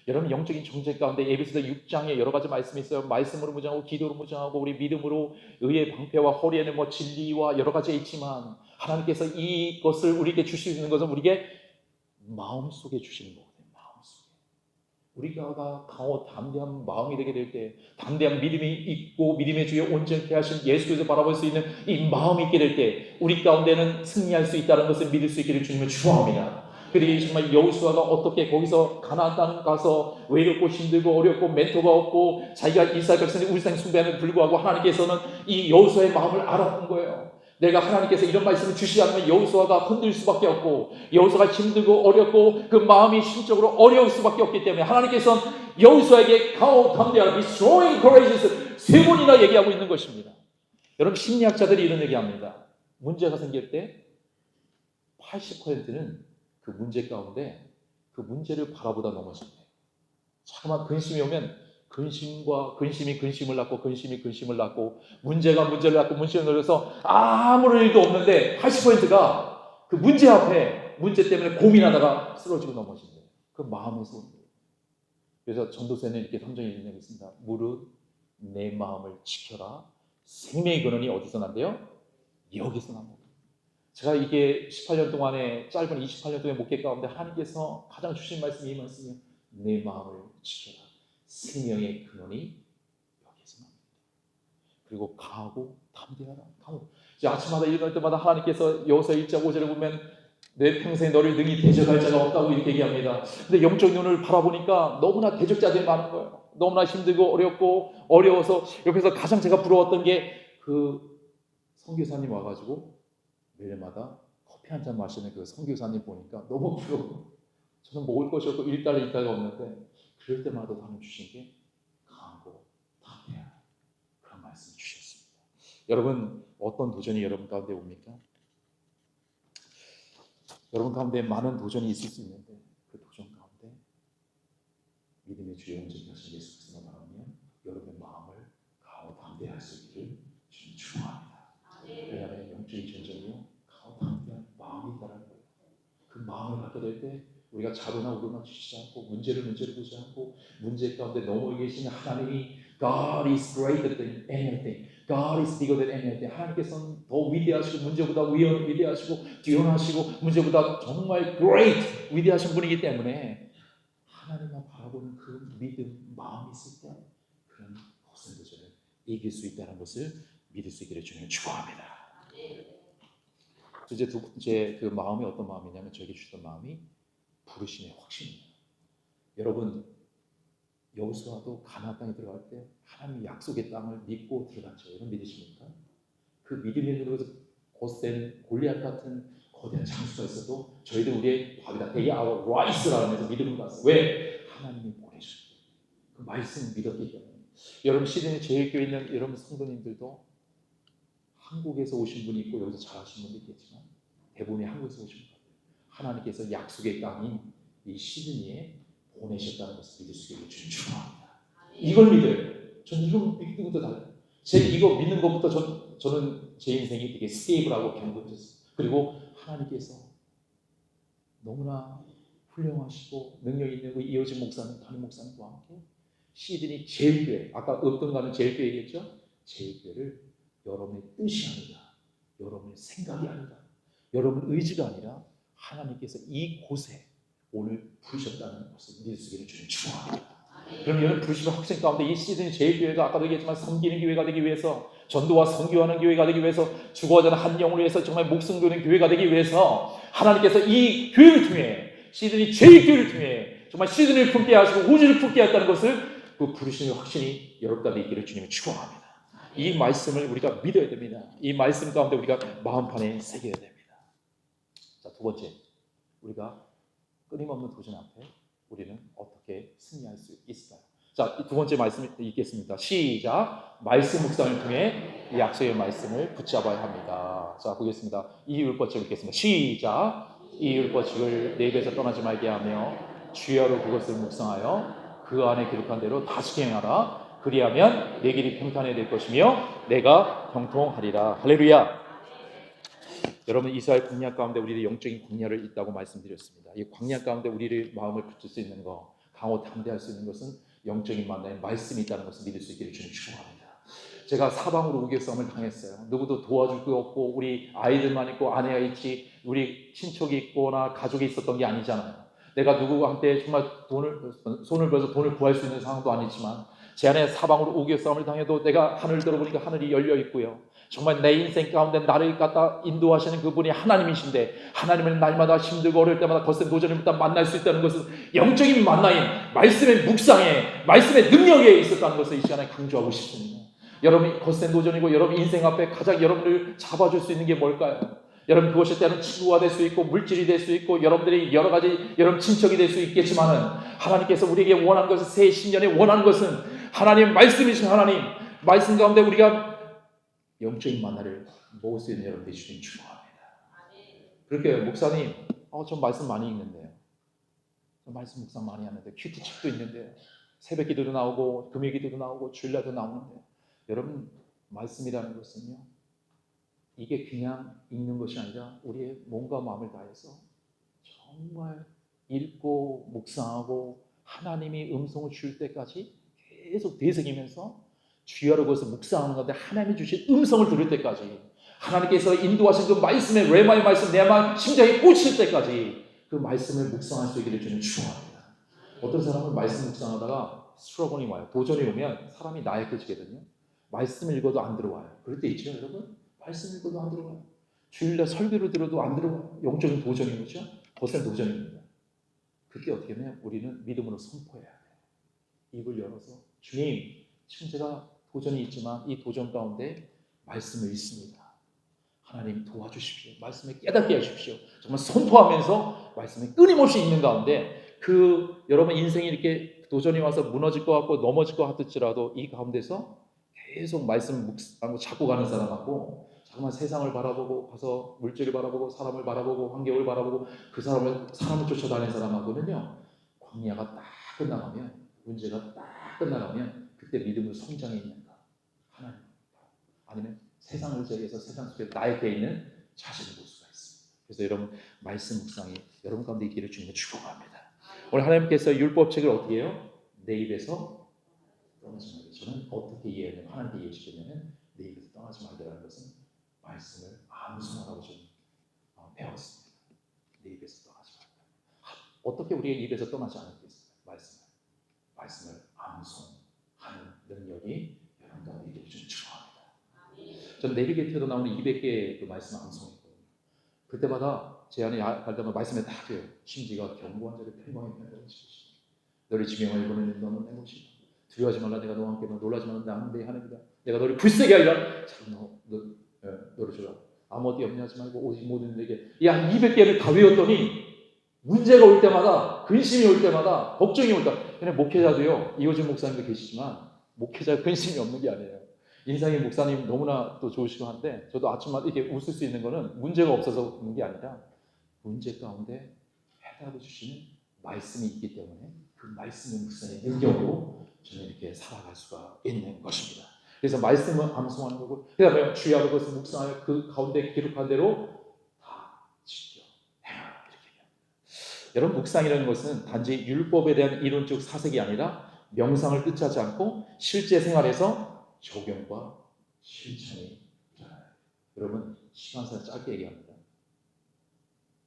여러분 영적인 정책 가운데 에베소서 6장에 여러 가지 말씀이 있어요. 말씀으로 무장하고 기도로 무장하고 우리 믿음으로 의의 방패와 허리에는 진리와 여러 가지가 있지만 하나님께서 이것을 우리에게 주시는 것은 우리에게 마음속에 주시는 거거든요. 마음속에. 우리가 강하고 담대한 마음이 되게 될 때 담대한 믿음이 있고 믿음의 주에 온전케 하신 예수께서 바라볼 수 있는 이 마음이 있게 될 때 우리 가운데는 승리할 수 있다는 것을 믿을 수 있기를 주님을 축원합니다. 그들이 정말 여호수아가 어떻게 거기서 가나안 땅 가서 외롭고 힘들고 어렵고 멘토가 없고 자기가 이스라엘 백성의 우상 숭배함에 불구하고 하나님께서는 이 여호수아의 마음을 알아본 거예요. 내가 하나님께서 이런 말씀을 주시지 않으면 여호수아가 흔들 수밖에 없고 여호수아가 힘들고 어렵고 그 마음이 심적으로 어려울 수밖에 없기 때문에 하나님께서는 여호수아에게 강하고 담대하라, be strong and courageous 3번이나 얘기하고 있는 것입니다. 여러분 심리학자들이 이런 얘기합니다. 문제가 생길 때 80%는 그 문제 가운데 그 문제를 바라보다 넘어집니다. 자꾸만 근심이 오면 근심이 근심을 낳고 근심이 근심을 낳고 문제가 문제를 낳고 문제를 늘려서 아무런 일도 없는데 80%가 그 문제 앞에 문제 때문에 고민하다가 쓰러지고 넘어진대요. 그 마음에서 오는 거예요. 그래서 전도서에는 이렇게 성경에 있는 게 있습니다. 무릇 내 마음을 지켜라. 생명의 근원이 어디서 난대요? 여기서 납니다. 제가 이게 18년 동안에 짧은 28년 동안의 목회 가운데 하나님께서 가장 주신 말씀이 이 말씀이에요. 내 마음을 지켜라. 생명의 근원이 여기서 납니다. 그리고 강하고 담대하라. 강하고. 이제 아침마다 일어날 때마다 하나님께서 여호수아 1장 5절에 보면 내 평생 너를 능히 대적할 자가 없다고 이렇게 얘기합니다. 근데 영적 눈을 바라보니까 너무나 대적자들이 많은 거예요. 너무나 힘들고 어렵고 어려워서 옆에서 가장 제가 부러웠던 게 그 선교사님 와가지고 매일마다 커피 한 잔 마시는 그 선교사님 보니까 너무 부러워. 저는 먹을 것이 없고 일달가 없는데 그럴 때마다 하나님 주신 게 강하고 담대한 그런 말씀을 주셨습니다. 여러분 어떤 도전이 여러분 가운데 옵니까? 여러분 가운데 많은 도전이 있을 수 있는데 그 도전 가운데 믿음의 주여 온전히 하신 예수 그리스도가 바라며 여러분의 마음을 강하고 담대할 수 있기를 주님 축원합니다. 왜냐하면 영적인 전쟁이요 강하고 담대한 마음이 있다는 거예요. 그 마음을 갖게 될 때 우리가 자로나 우로나 치지 않고 문제를 보지 않고 문제 가운데 넘어 계시는 하나님이 God is greater than anything. God is bigger than anything. 하나님께서는 더 위대하시고 문제보다 위대하시고 뛰어나시고 문제보다 정말 great 위대하신 분이기 때문에 하나님만 바라보는 그 믿음 마음이 있을 때 그런 거센 도전을 이길 수 있다는 것을 믿을 수 있기를 주님 축원합니다. 이제 두 번째 그 마음이 어떤 마음이냐면 저에게 주셨던 마음이 부르심의 확신입니다. 여러분 여호수아도 가나안 땅에 들어갈 때 하나님의 약속의 땅을 믿고 들어갔죠. 여러분 믿으십니까? 그 믿음의 눈으로 곧센 골리앗 같은 거대한 장수가 있어도 저희들 우리의 밥이다. They are our rights라고 해서 믿음을 갔어요. 왜? 하나님이 보내셨어요. 그 말씀을 믿었기 때문에. 여러분 시드니 제일교회에 있는 여러분 성도님들도 한국에서 오신 분이 있고 여기서 잘하신 분도 있겠지만 대부분이 한국에서 오신 분이에요. 하나님께서 약속의 땅인 이 시드니에 보내셨다는 것을 믿을 수 있기를 주님 축원합니다. 이걸 믿어요. 저는 이거 믿는 것도 달라요. 이거 믿는 것부터 저는 제 인생이 되게 스테이블하고 경건해졌어요. 그리고 하나님께서 너무나 훌륭하시고 능력 있는 그 이어진 목사님, 담임 목사님과 함께 시드니 제일교회, 아까 없던 가는 제일교회 얘기했죠? 제일교회를 여러분의 뜻이 아니라 여러분의 생각이 아니라 여러분의 의지가 아니라 하나님께서 이곳에 오늘 부르셨다는 것을 믿을 수 있기를 주님 축원합니다. 그럼 여러분 부르심의 확신 가운데 이 시즌 제일교회가 아까도 얘기했지만 섬기는 교회가 되기 위해서 전도와 선교하는 교회가 되기 위해서 죽어가는 한 영을 위해서 정말 목숨 거는 교회가 되기 위해서 하나님께서 이 교회를 통해 시즌이 제일교회를 통해 정말 시즌을 품게 하시고 우주를 품게 했다는 것을 그 부르심의 확신이 여러분 가운데 있기를 주님이 축원합니다. 이 말씀을 우리가 믿어야 됩니다. 이 말씀 가운데 우리가 마음판에 새겨야 됩니다. 자, 두 번째 우리가 끊임없는 도전 앞에 우리는 어떻게 승리할 수 있을까요? 자, 두 번째 말씀 읽겠습니다. 시작. 말씀 묵상을 통해 이 약속의 말씀을 붙잡아야 합니다. 자, 보겠습니다. 이 율법칙을 읽겠습니다. 시작. 이 율법칙을 내 입에서 떠나지 말게 하며 주야로 그것을 묵상하여 그 안에 기록한 대로 다시 행하라. 그리하면 내 길이 평탄해 될 것이며 내가 형통하리라. 할렐루야. 여러분 이스라엘 광야 가운데 우리의 영적인 광야를 있다고 말씀드렸습니다. 이 광야 가운데 우리의 마음을 붙일 수 있는 것, 강하고 담대할 수 있는 것은 영적인 만나의 말씀이 있다는 것을 믿을 수 있기를 주님 축원합니다. 제가 사방으로 우겨싸움을 당했어요. 누구도 도와줄 거 없고 우리 아이들만 있고 아내가 있지 우리 친척이 있거나 가족이 있었던 게 아니잖아요. 내가 누구한테 정말 손을 벌어서 돈을 구할 수 있는 상황도 아니지만 제 안에 사방으로 우겨싸움을 당해도 내가 하늘을 들어보니까 하늘이 열려 있고요. 정말 내 인생 가운데 나를 갖다 인도하시는 그분이 하나님이신데 하나님을 날마다 힘들고 어려울 때마다 거센 도전을 만날 수 있다는 것은 영적인 만나인 말씀의 묵상에 말씀의 능력에 있었다는 것을 이 시간에 강조하고 싶습니다. 여러분이 거센 도전이고 여러분 인생 앞에 가장 여러분을 잡아줄 수 있는 게 뭘까요? 여러분 그것이 때는 친구가 될 수 있고 물질이 될 수 있고 여러분들이 여러 가지 여러분 친척이 될 수 있겠지만은 하나님께서 우리에게 원하는 것은 새 신년에 원하는 것은 하나님 말씀이신 하나님 말씀 가운데 우리가 영적인 만나를 먹을 수 있는 여러분들이 주님 축원합니다. 그렇게 목사님 저 말씀 많이 읽는데요. 저 말씀 묵상 많이 하는데 큐티 책도 있는데요. 새벽 기도도 나오고 금요 기도도 나오고 주일날도 나오는데 여러분 말씀이라는 것은요. 이게 그냥 읽는 것이 아니라 우리의 몸과 마음을 다해서 정말 읽고 묵상하고 하나님이 음성을 줄 때까지 계속 되새기면서 주야로 그것을 묵상하는 건데 하나님이 주신 음성을 들을 때까지 하나님께서 인도하신 그 말씀의 레마의 말씀 내 마음 심장에 꽂힐 때까지 그 말씀을 묵상할 수 있기를 주님 축원합니다. 어떤 사람은 말씀 묵상하다가 스트러글이 와요. 도전이 오면 사람이 나약해지거든요. 말씀 읽어도 안 들어와요. 그럴 때 있죠, 여러분? 말씀 읽어도 안 들어와요. 주일날 설교를 들어도 안 들어와요. 영적인 도전인 거죠. 거센 도전입니다. 그때 어떻게 하면 우리는 믿음으로 선포해야 돼요. 입을 열어서 주님, 지금 제가 도전이 있지만 이 도전 가운데 말씀을 읽습니다. 하나님 도와주십시오. 말씀을 깨닫게 해주십시오. 정말 선포하면서 말씀을 끊임없이 읽는 가운데 여러분 인생이 이렇게 도전이 와서 무너질 것 같고 넘어질 것 같을지라도 이 가운데서 계속 말씀을 묵상하고 잡고 가는 사람하고 정말 세상을 바라보고 가서 물질을 바라보고 사람을 바라보고 환경을 바라보고 그 사람을 쫓아다니는 사람하고는요, 광야가 딱 끝나가면 문제가 딱 끝나가면 그때 믿음으로 성장해 있는가 하나님 아니면 세상을 제외해서 세상 속에 나에게 있는 자신을 볼 수가 있습니다. 그래서 여러분 말씀 묵상이 여러분 가운데 있기를 주님을 축복합니다. 오늘 하나님께서 율법책을 어떻게 해요? 내 입에서 떠나지 말게. 저는 어떻게 이해하냐면 하나님께 이해시키냐면 내 입에서 떠나지 말게라는 것은 말씀을 암송하라고 좀 배웠습니다. 내 입에서 떠나지 말게. 어떻게 우리의 입에서 떠나지 않겠습니까? 말씀을 암송하는 능력이 여러분 가운데 있기를 좀 축복합니다. 전 내비게이터로 나오는 200개의 그 말씀 암송했거든요. 그때마다 제 안에 갈 때마다 말씀에 딱 돼요. 심지가 견고한 자를 평강에 편하게 지키시니 너를 지명하여 보내는 너는 내 것이다. 두려워하지 말라. 내가 너와 함께 놀라지 말라. 나는 내 하나님이다. 내가 너를 불쌍히 하리라. 참 너를 주라. 아무 어디 염려하지 말고 오직 모든 내게 이 한 200개를 다 외웠더니 문제가 올 때마다 근심이 올 때마다 걱정이 올 때마다 그냥 목회자도요. 이호준 목사님도 계시지만 목회자 근심이 없는 게 아니에요. 인상의 목사님 너무나 또 좋으시고 한데 저도 아침마다 이렇게 웃을 수 있는 거는 문제가 없어서 웃는 게 아니라 문제 가운데 해답을 주시는 말씀이 있기 때문에 그 말씀의 묵상의 능력으로 저는 이렇게 살아갈 수가 있는 것입니다. 그래서 말씀을 암송하는 거고 그다음에 주야 그것을 묵상하여 그 가운데 기록한 대로 다 지켜 행하라 이렇게 얘기합니다. 여러분 묵상이라는 것은 단지 율법에 대한 이론적 사색이 아니라 명상을 뜻하지 않고 실제 생활에서 적용과 실천이 일어나요. 여러분 시간상 짧게 얘기합니다.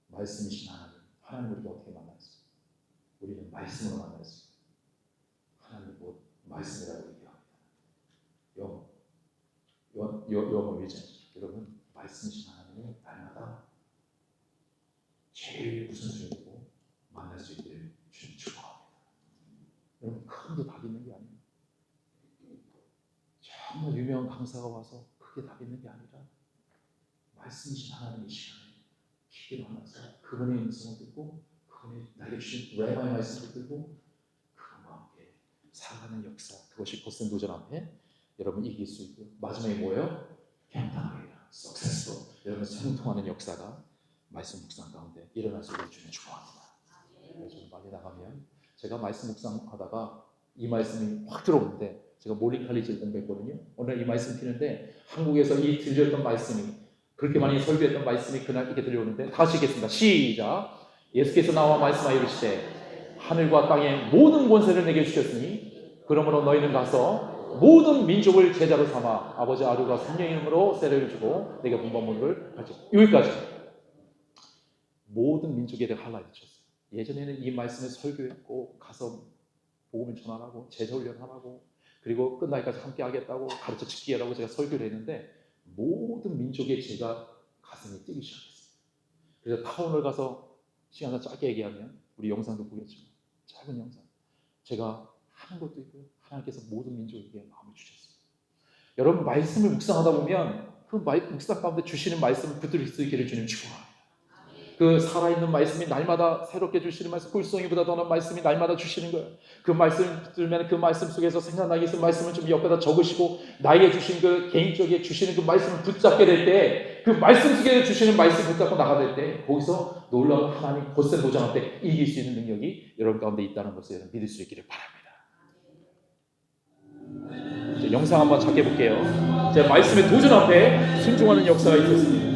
말씀이신 하나님 우리가 어떻게 만났어요? 우리는 말씀으로 만났어요. 하나님 곧 말씀이라고 얘기합니다. 영어 위전 여러분 말씀이신 하나님을 날마다 제일 우선순위로 만날 수 있기를 주님 축복합니다. 여러분 큰 게 답이 있는 게 아니에요. 정말 유명한 강사가 와서 그게 답이 있는 게 아니라 말씀이신 하나님 이 시간에 기대로 만나서 그분의 음성을 듣고 그분의 나에게 주신 레마의 말씀을 듣고 그분과 함께 살아가는 역사 그것이 거센 도전 앞에 여러분 이길 수 있고요. 마지막에 뭐예요? 평탄하게 석세스로 여러분 생통하는 역사가 말씀 묵상 가운데 일어날 수 있는 주님 축복합니다. 좀 많이 나가면 제가 말씀 묵상하다가 이 말씀이 확 들어오는데 제가 모닝 칼리지를 공부했거든요. 오늘 이 말씀 피는데 한국에서 이 들렸던 말씀이 그렇게 많이 설교했던 말씀이 그날 이렇게 들려오는데 다시 읽겠습니다. 시작. 예수께서 나와 말씀하여 이르시되 하늘과 땅의 모든 권세를 내게 주셨으니 그러므로 너희는 가서 모든 민족을 제자로 삼아 아버지 아들과 성령의 이름으로 세례를 주고 내가 분반문을 가르쳐. 여기까지 모든 민족에 대해 하이라이트 쳤어요. 예전에는 이 말씀을 설교했고 가서 복음을 전하라고 제자 훈련하라고 그리고 끝날까지 함께 하겠다고 가르쳐 지키라고 제가 설교를 했는데 모든 민족의 제가 가슴이 뛰기 시작했어요. 그래서 타운을 가서 시간을 짧게 얘기하면 우리 영상도 보겠지만 짧은 영상 제가 하는 것도 있고요. 하나님께서 모든 민족에게 마음을 주셨어요. 여러분 말씀을 묵상하다 보면 그 묵상 가운데 주시는 말씀을 붙들 수 있기를 주님 축복합니다. 그 살아있는 말씀이 날마다 새롭게 주시는 말씀, 꿀송이보다 더 나은 말씀이 날마다 주시는 거예요. 그 말씀을 붙들면 그 말씀 속에서 생각나게 해서 말씀을 좀 옆에다 적으시고 나에게 주신 그 개인적에 주시는 그 말씀을 붙잡게 될 때 그 말씀 속에 주시는 말씀 붙잡고 나가게 될 때 거기서 놀라운 하나님 거센 도전 앞에 이길 수 있는 능력이 여러분 가운데 있다는 것을 여러분 믿을 수 있기를 바랍니다. 이제 영상 한번 작게 볼게요. 제 말씀의 도전 앞에 순종하는 역사가 있었습니다.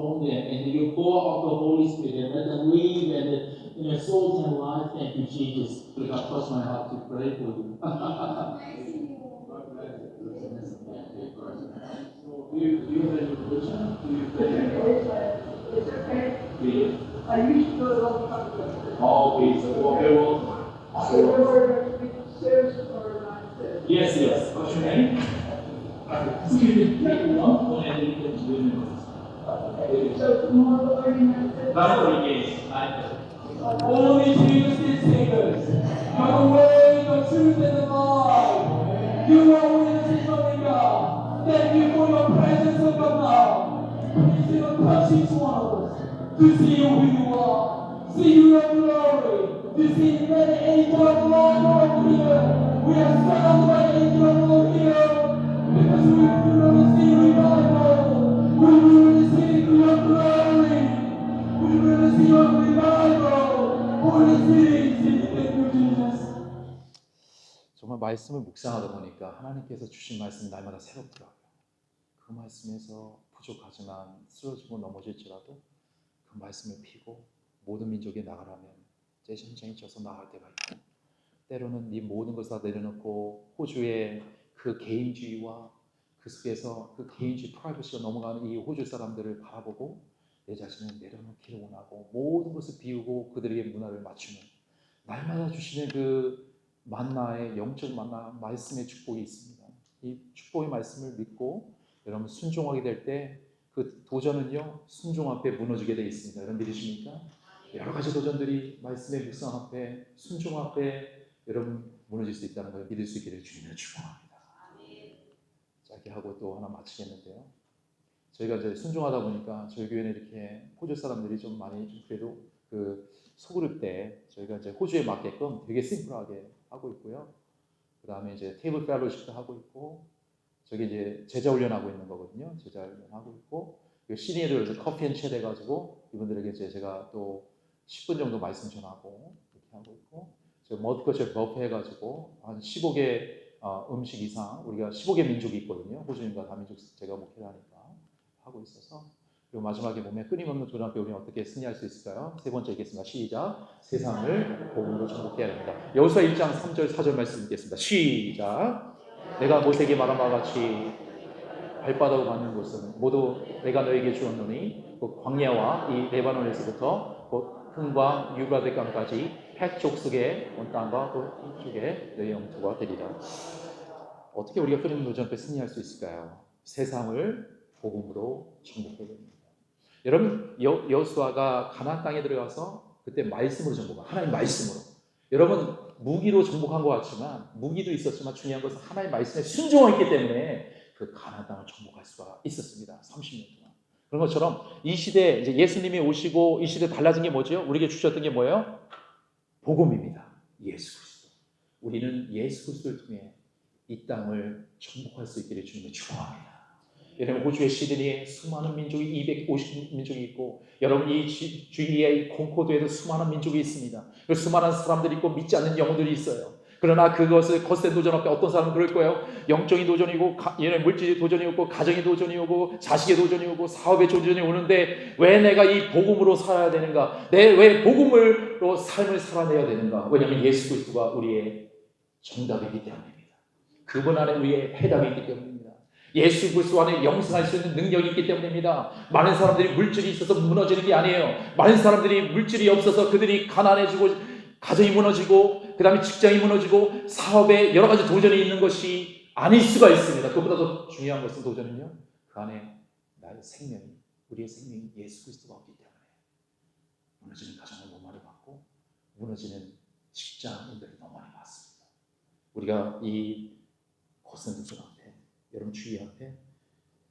upon them, and you pour out the Holy Spirit and let them live in their souls and life. Thank you, Jesus. God touch my heart to pray for you. So, do you have any question? Please. I used to do it all the time. Oh, okay, so okay, well, So there were stairs or not stairs. yes. What's your name? Excuse me, take one and then you can do it. So tomorrow learning that. That's what it is. Only Jesus is Savior. You're the way, the truth, and the life. You are witnesses of God. Thank you for your presence of God now. Please do touch each one of us to see who you are, see your glory, to see many angels of the Lord here. We are surrounded by angels of the Lord here because we will see revival. We will see your glory. We will see your revival. Holy Spirit, thank you, Jesus. 정말 말씀을 묵상하다 보니까 하나님께서 주신 말씀이 날마다 새롭더라고요. 그 말씀에서 부족하지만 쓰러지고 넘어질지라도 그 말씀을 피고 모든 민족이 나가라면 제 심장이 쪄서 나갈 때가 있고, 때로는 이 모든 것을 다 내려놓고 호주의 그 개인주의와 그 속에서 그 개인주의 프라이버시가 넘어가는 이 호주 사람들을 바라보고 내 자신을 내려놓기를 원하고 모든 것을 비우고 그들에게 문화를 맞추는, 날마다 주시는 그 만나의 영적 만나 말씀의 축복이 있습니다. 이 축복의 말씀을 믿고 여러분 순종하게 될 때 그 도전은요 순종 앞에 무너지게 되어 있습니다. 여러분 믿으십니까? 여러 가지 도전들이 말씀의 묵상 앞에 순종 앞에 여러분 무너질 수 있다는 걸 믿을 수 있기를 주님을 축복합니다. 짧게 하고 또 하나 마치겠는데요. 저희가 이제 순종하다 보니까 저희 교회는 이렇게 호주 사람들이 좀 많이 좀 그래도 그 소그룹 때 저희가 이제 호주에 맞게끔 되게 심플하게 하고 있고요. 그 다음에 이제 테이블 펠로십도 하고 있고, 저기 이제 제자 훈련하고 있는 거거든요. 제자 훈련하고 있고, 시니어들 커피 앤 챗 해가지고 이분들에게 이제 제가 또 10분 정도 말씀 전하고 이렇게 하고 있고, 저 머드커처 버프 해가지고 한 15개 음식 이상, 우리가 15개 민족이 있거든요. 호주인과 다민족 제가 목회를 하니까 하고 있어서, 그리고 마지막에 보면 끊임없는 도전 앞에 우리는 어떻게 승리할 수 있을까요? 세 번째 읽겠습니다. 시작. 세상을 복음으로 정복해야 합니다. 여호수아 1장 3절 4절 말씀 읽겠습니다. 시작. 내가 모세에게 말한 바와 같이 발바닥을 받는 곳은 모두 내가 너에게 주었노니 그 광야와 이 레바논에서부터 곧 흥과 유브라데강까지 헷 족속의 온 땅과 그 이쪽에 너의 영토가 되리라. 어떻게 우리가 끊임없는 도전 앞에 승리할 수 있을까요? 세상을 복음으로 정복해야 됩니다. 여러분 여호수아가 가나안 땅에 들어가서 그때 말씀으로 정복한, 하나님 말씀으로. 여러분 무기로 정복한 것 같지만, 무기도 있었지만 중요한 것은 하나님의 말씀에 순종했기 때문에 그 가나안 땅을 정복할 수가 있었습니다. 30년 동안. 그런 것처럼 이 시대 이제 예수님이 오시고 이 시대 달라진 게 뭐죠? 우리에게 주셨던 게 뭐예요? 복음입니다. 예수 그리스도. 우리는 예수 그리스도를 통해 이 땅을 정복할 수 있기를 주님을 축원합니다. 여러분 호주의 시드니에 수많은 민족이 250민족이 있고, 여러분 이 주위에 콩코드에도 수많은 민족이 있습니다. 그 수많은 사람들이 있고 믿지 않는 영혼들이 있어요. 그러나 그것을 거센 도전 앞에 어떤 사람은 그럴 거예요. 영적인 도전이고 물질의 도전이 오고 가정의 도전이 오고 자식의 도전이 오고 사업의 도전이 오는데 왜 내가 이 복음으로 살아야 되는가? 왜 복음으로 삶을 살아내야 되는가? 왜냐하면 예수 그리스도가 우리의 정답이기 때문입니다. 그분 안에 우리의 해답이 있기 때문입니다. 예수 그리스도 안에 영생할 수 있는 능력이 있기 때문입니다. 많은 사람들이 물질이 있어서 무너지는 게 아니에요. 많은 사람들이 물질이 없어서 그들이 가난해지고 가정이 무너지고 그 다음에 직장이 무너지고 사업에 여러 가지 도전이 있는 것이 아닐 수가 있습니다. 그보다 더 중요한 것은 도전은요, 그 안에 나의 생명이, 우리의 생명이 예수 그리스도가 없기 때문에 무너지는 가정을 너무 많이 받고 무너지는 직장인들이 너무 많이 받습니다. 우리가 이 거센 도전 앞에, 여러분 주의 앞에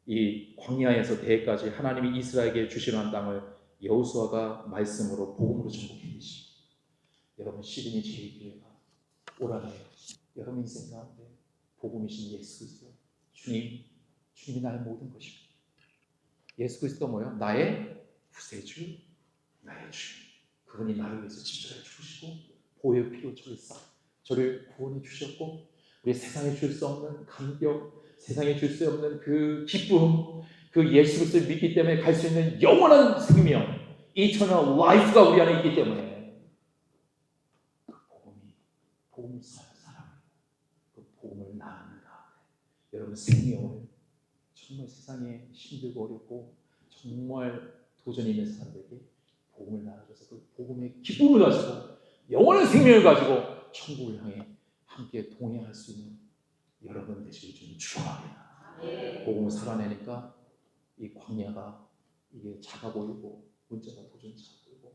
이 광야에서 대해까지 하나님이 이스라엘에게 주시는 땅을 여호수아가 말씀으로 복음으로 정복했듯이 여러분 시드니 제1교회가 올 한해 여러분 인생 가운데 복음이신 예수 그리스도, 주님이 나의 모든 것입니다. 예수 그리스도가 뭐예요? 나의 구세주, 나의 주. 그분이 나를 위해서 십자가에 죽으시고 보혈 피로 저를 구원해 주셨고, 우리 세상에 줄 수 없는 감격, 세상에 줄 수 없는 그 기쁨, 그 예수 그리스도를 믿기 때문에 갈 수 있는 영원한 생명, eternal life가 우리 안에 있기 때문에 그 복음을 사랑합니다. 그 복음을 나눕니다. 여러분 생명을 정말 세상에 힘들고 어렵고 정말 도전이 있는 사람들에게 복음을 나눠줘서 그 복음의 기쁨을 가지고 영원한 생명을 가지고 천국을 향해 함께 동행할 수 있는 여러분 되시길 주님 축원합니다. 복음을 살아내니까 이 광야가 이게 작아 보이고 문제가 도전이 작아 보이고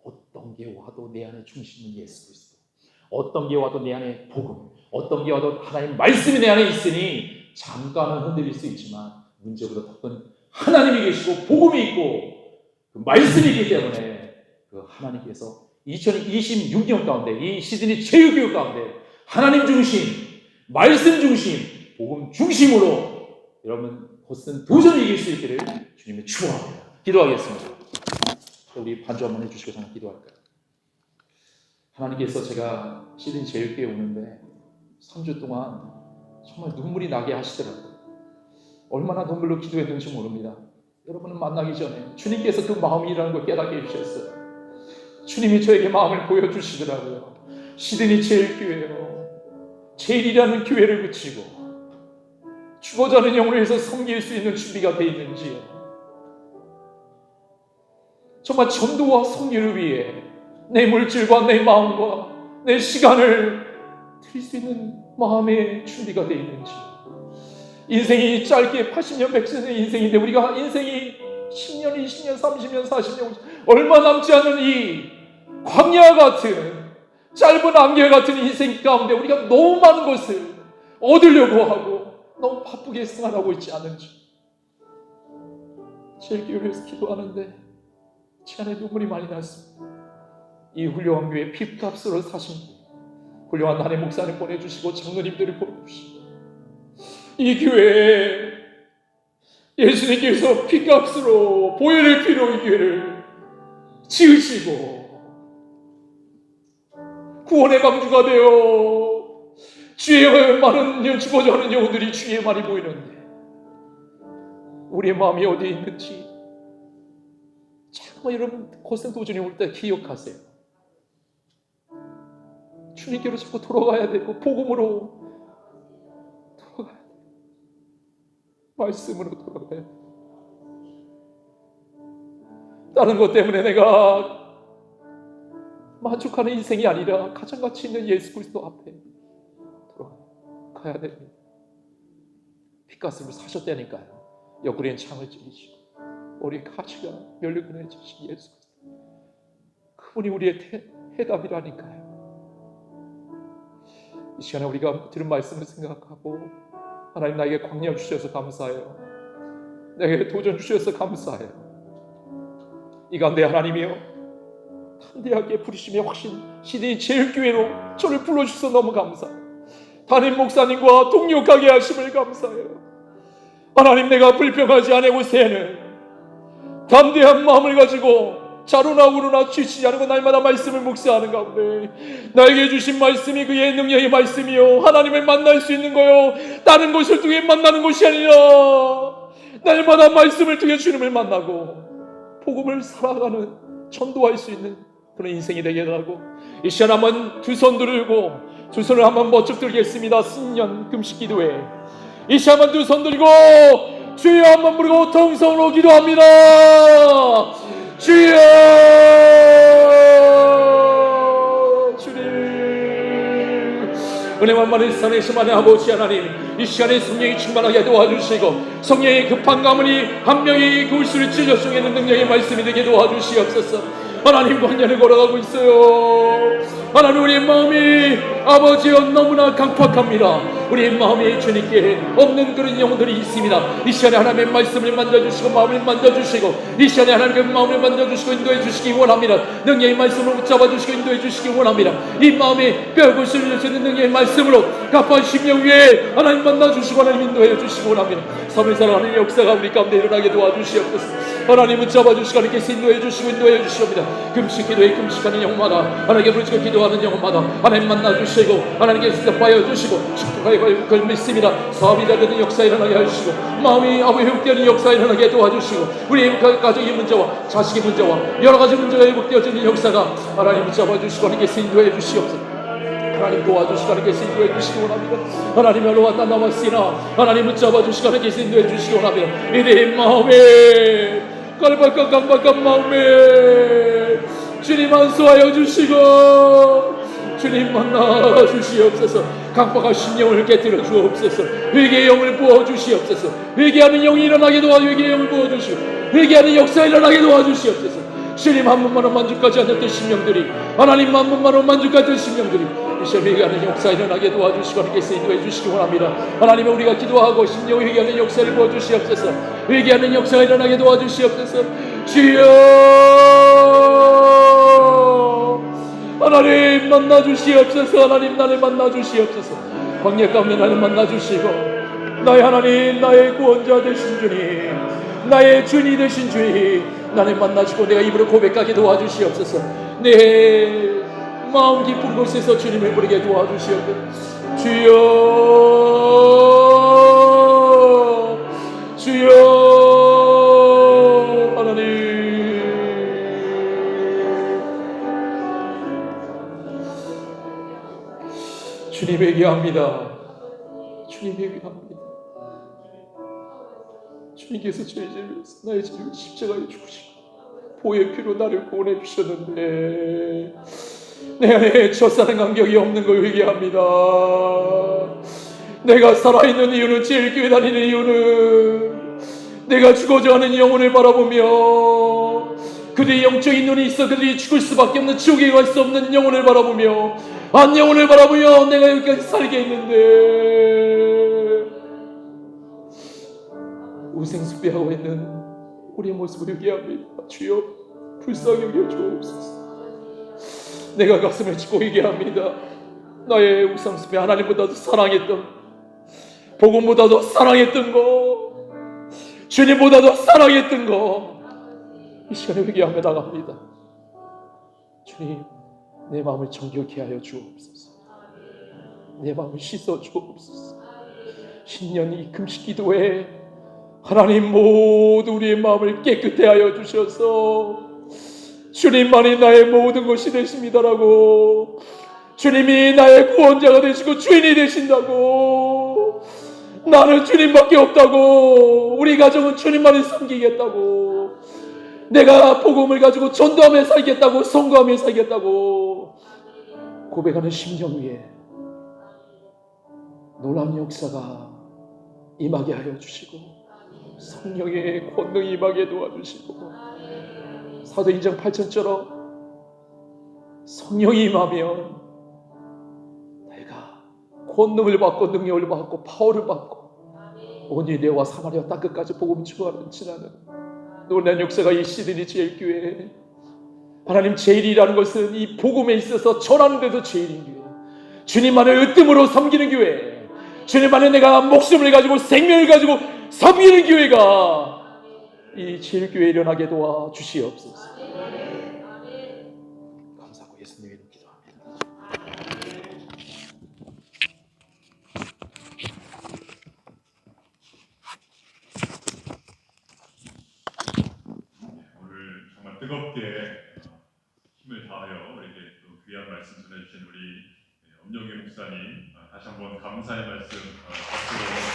어떤 게 와도 내 안에 중심은 예수 그리스도, 어떤 게 와도 내 안에 복음, 어떤 게 와도 하나님 말씀이 내 안에 있으니 잠깐은 흔들릴 수 있지만 문제보다 더 큰 하나님이 계시고 복음이 있고 그 말씀이 있기 때문에 그 하나님께서 2026년 가운데 이 시즌이 제일교육 가운데 하나님 중심, 말씀 중심, 복음 중심으로 여러분 곧은 도전을 이길 수 있기를 주님의 축원합니다. 기도하겠습니다. 우리 반주 한번 해주시고 저는 기도할까요? 하나님께서 제가 시즌 제일교회 오는데 3주 동안 정말 눈물이 나게 하시더라고요. 얼마나 눈물로 기도했는지 모릅니다. 여러분을 만나기 전에 주님께서 그 마음이라는 걸 깨닫게 해주셨어요. 주님이 저에게 마음을 보여주시더라고요. 시드니 제일교회요, 제일이라는 교회를 붙이고 죽어가는 영혼을 위해서 섬길 수 있는 준비가 되어 있는지요. 정말 전도와 섬기를 위해 내 물질과 내 마음과 내 시간을 드릴 수 있는 마음의 준비가 되어 있는지. 인생이 짧게 80년, 100년의 인생인데 우리가 인생이 10년, 20년, 30년, 40년 얼마 남지 않은 이 광야 같은 짧은 안개 같은 인생 가운데 우리가 너무 많은 것을 얻으려고 하고 너무 바쁘게 생활하고 있지 않은지. 제일교회를 위해서 기도하는데 제 안에 눈물이 많이 났습니다. 이 훌륭한 교회 피값으로 사신 훌륭한 단임 목사님 보내주시고 장로님들을 보내주시고 이 교회에 예수님께서 피값으로 보혈의 피로 이 교회를 지으시고 구원의 방주가 되어 주의 많은 죽어져 하는 영혼들이 주의 말이 보이는데 우리의 마음이 어디에 있는지 정말 여러분 고생 도전이 올 때 기억하세요. 주님께로 자꾸 돌아가야 되고 복음으로 돌아가야 돼요. 말씀으로 돌아가야 돼요. 다른 것 때문에 내가 만족하는 인생이 아니라 가장 가치 있는 예수 그리스도 앞에 돌아가야 됩니다. 피값으로 사셨다니까요. 옆구리엔 창을 찌르시고 우리 가치가 멸류관에 지신 예수 그리스도, 그분이 우리의 해답이라니까요. 이 시간에 우리가 들은 말씀을 생각하고 하나님 나에게 광야 주셔서 감사해요. 내게 도전 주셔서 감사해요. 이 가운데 하나님이요 담대하게 부르시며 확신 시대의 제일교회로 저를 불러주셔서 너무 감사해요. 담임 목사님과 동력하게 하심을 감사해요. 하나님 내가 불평하지 않고 새는 담대한 마음을 가지고 자루나 우루나 취치지 않고 날마다 말씀을 묵상하는 가운데 나에게 주신 말씀이 그의 능력의 말씀이요 하나님을 만날 수 있는 거요 다른 것을 통해 만나는 것이 아니라 날마다 말씀을 통해 주님을 만나고 복음을 살아가는 전도할 수 있는 그런 인생이 되게 하고 이 시간 한번 두 손 들고 두 손을 한번 멋쩍 들겠습니다. 신년 금식 기도회 이 시간 한번 두 손 들고 주여 한번 부르고 통성으로 기도합니다. 주여 주님 은혜 만만히 살아계신 아버지 하나님 이 시간에 성령이 충만하게 도와주시고 성령의 급한 가문이 한 명이 그 울수를 찔러 중에는 능력의 말씀이 되게 도와주시옵소서. 하나님 광야를 걸어가고 있어요. 하나님 우리의 마음이 아버지여 너무나 강팍합니다. 우리의 마음에 주님께 없는 그런 영혼들이 있습니다. 이 시간에 하나님의 말씀을 만져주시고 마음을 만져주시고 이 시간에 하나님의 마음을 만져주시고 인도해 주시기 원합니다. 능력의 말씀으로 붙잡아 주시고 인도해 주시기 원합니다. 이 마음에 뼈를 sul려주는 능력의 말씀으로 갑판 심령 위에 하나님 만나주시고 하나님 인도해 주시고 원합니다. 섬을 사랑하는 역사가 우리 가운데 일어나게 도와주시옵소서. 하나님은 잡아주시고 하나님께서 인도해 주시옵니다. 금식 기도에 금식하는 영마다 하나님께 부르짖고 기도하는 영마다 하나님 만나주시고 하나님께서 대답하여 주시고 축복하여 그걸 믿습니다. 사업이 되는 역사 일어나게 하시고 마음이 아버지 회복되는 역사 일어나게 도와주시고 우리 가족의 문제와 자식의 문제와 여러 가지 문제가 회복되어지는 역사가 하나님 잡아주시고 하나님께서 인도해 주시옵소서. 하나님 도와주시고 하나님께서 인도해 주시기 원합니다. 하나님을 왔다 남았으나 하나님을 잡아주시고 하나님께서 인도해 주시기 원합니다. 이내 마음에 깔박한 강박한 마음에 주님 안수하여 주시고 주님 만나 주시옵소서. 강박한 심령을 깨뜨려 주옵소서. 회개의 영을 부어 주시옵소서. 회개하는 영이 일어나게 도와 회개의 영을 부어 주시고 회개하는 역사 일어나게 도와 주시옵소서. 주님 한 번만은 만족하지 않았던 심령들이 하나님 한 번만은 만족하던 심령들이 이 시간 회개하는 역사 일어나게 도와주시고 하나님께서 인도해 주시기 원합니다. 하나님 우리가 기도하고 심령 회개하는 역사를 부어주시옵소서. 회개하는 역사가 일어나게 도와주시옵소서. 주여 하나님 만나주시옵소서. 하나님 나를 만나주시옵소서. 광야 가운데 나를 만나주시고 나의 하나님 나의 구원자 되신 주님 나의 주님 되신 주님 나를 만나주고 내가 입으로 고백하게 도와주시옵소서. 내 마음 깊은 곳에서 주님을 부르게 도와주시옵소서. 주여 주여 하나님 주님 회개합니다. 주님 회개합니다. 주님께서 죄를 위해서 나의 죄를 십자가에 죽으시고 보혈 피로 나를 구원해 주셨는데 내 안에 첫사랑 감격이 없는 걸 회개합니다. 내가 살아있는 이유는 제일 교회 다니는 이유는 내가 죽어져가는 영혼을 바라보며 그들이 영적인 눈이 있어 그들이 죽을 수밖에 없는 지옥에 갈 수 없는 영혼을 바라보며 한 영혼을 바라보며 내가 여기까지 살게 했는데 우생숭배하고 있는 우리의 모습을 회개합니다. 주여 불쌍히 여겨 주옵소서. 내가 가슴을 치고 얘기합니다. 나의 우상숭배 하나님보다도 사랑했던 복음보다도 사랑했던 거 주님보다도 사랑했던 거 이 시간에 회개하며 나갑니다. 주님 내 마음을 정결케 하여 주옵소서. 내 마음을 씻어 주옵소서. 신년 이 금식 기도에 하나님 모두 우리의 마음을 깨끗해 하여 주셔서 주님만이 나의 모든 것이 되십니다라고 주님이 나의 구원자가 되시고 주인이 되신다고 나는 주님밖에 없다고 우리 가정은 주님만을 섬기겠다고 내가 복음을 가지고 전도하며 살겠다고 선거하며 살겠다고 고백하는 심령 위에 놀라운 역사가 임하게 하여 주시고 성령의 권능이 임하게 도와주시고 사도행전 8절처럼 성령이 임하면 내가 권능을 받고 능력을 받고 파워를 받고 온 유대와 사마리아 땅끝까지 복음 전하는 지나는 놀라운 역사가 이 시드니 제일교회 하나님 제일이라는 것은 이 복음에 있어서 전하는 데도 제일인 교회 주님만을 으뜸으로 섬기는 교회 주님만에 내가 목숨을 가지고 생명을 가지고 섬기는 교회가 이 제일교회에 일어나게 도와주시옵소서. 감사하고 예수님의 이름으로 기도합니다. 오늘 정말 뜨겁게 힘을 다하여 우리에게 또 귀한 말씀 전해주신 우리 엄영희 목사님 다시 한번 감사의 말씀 박수로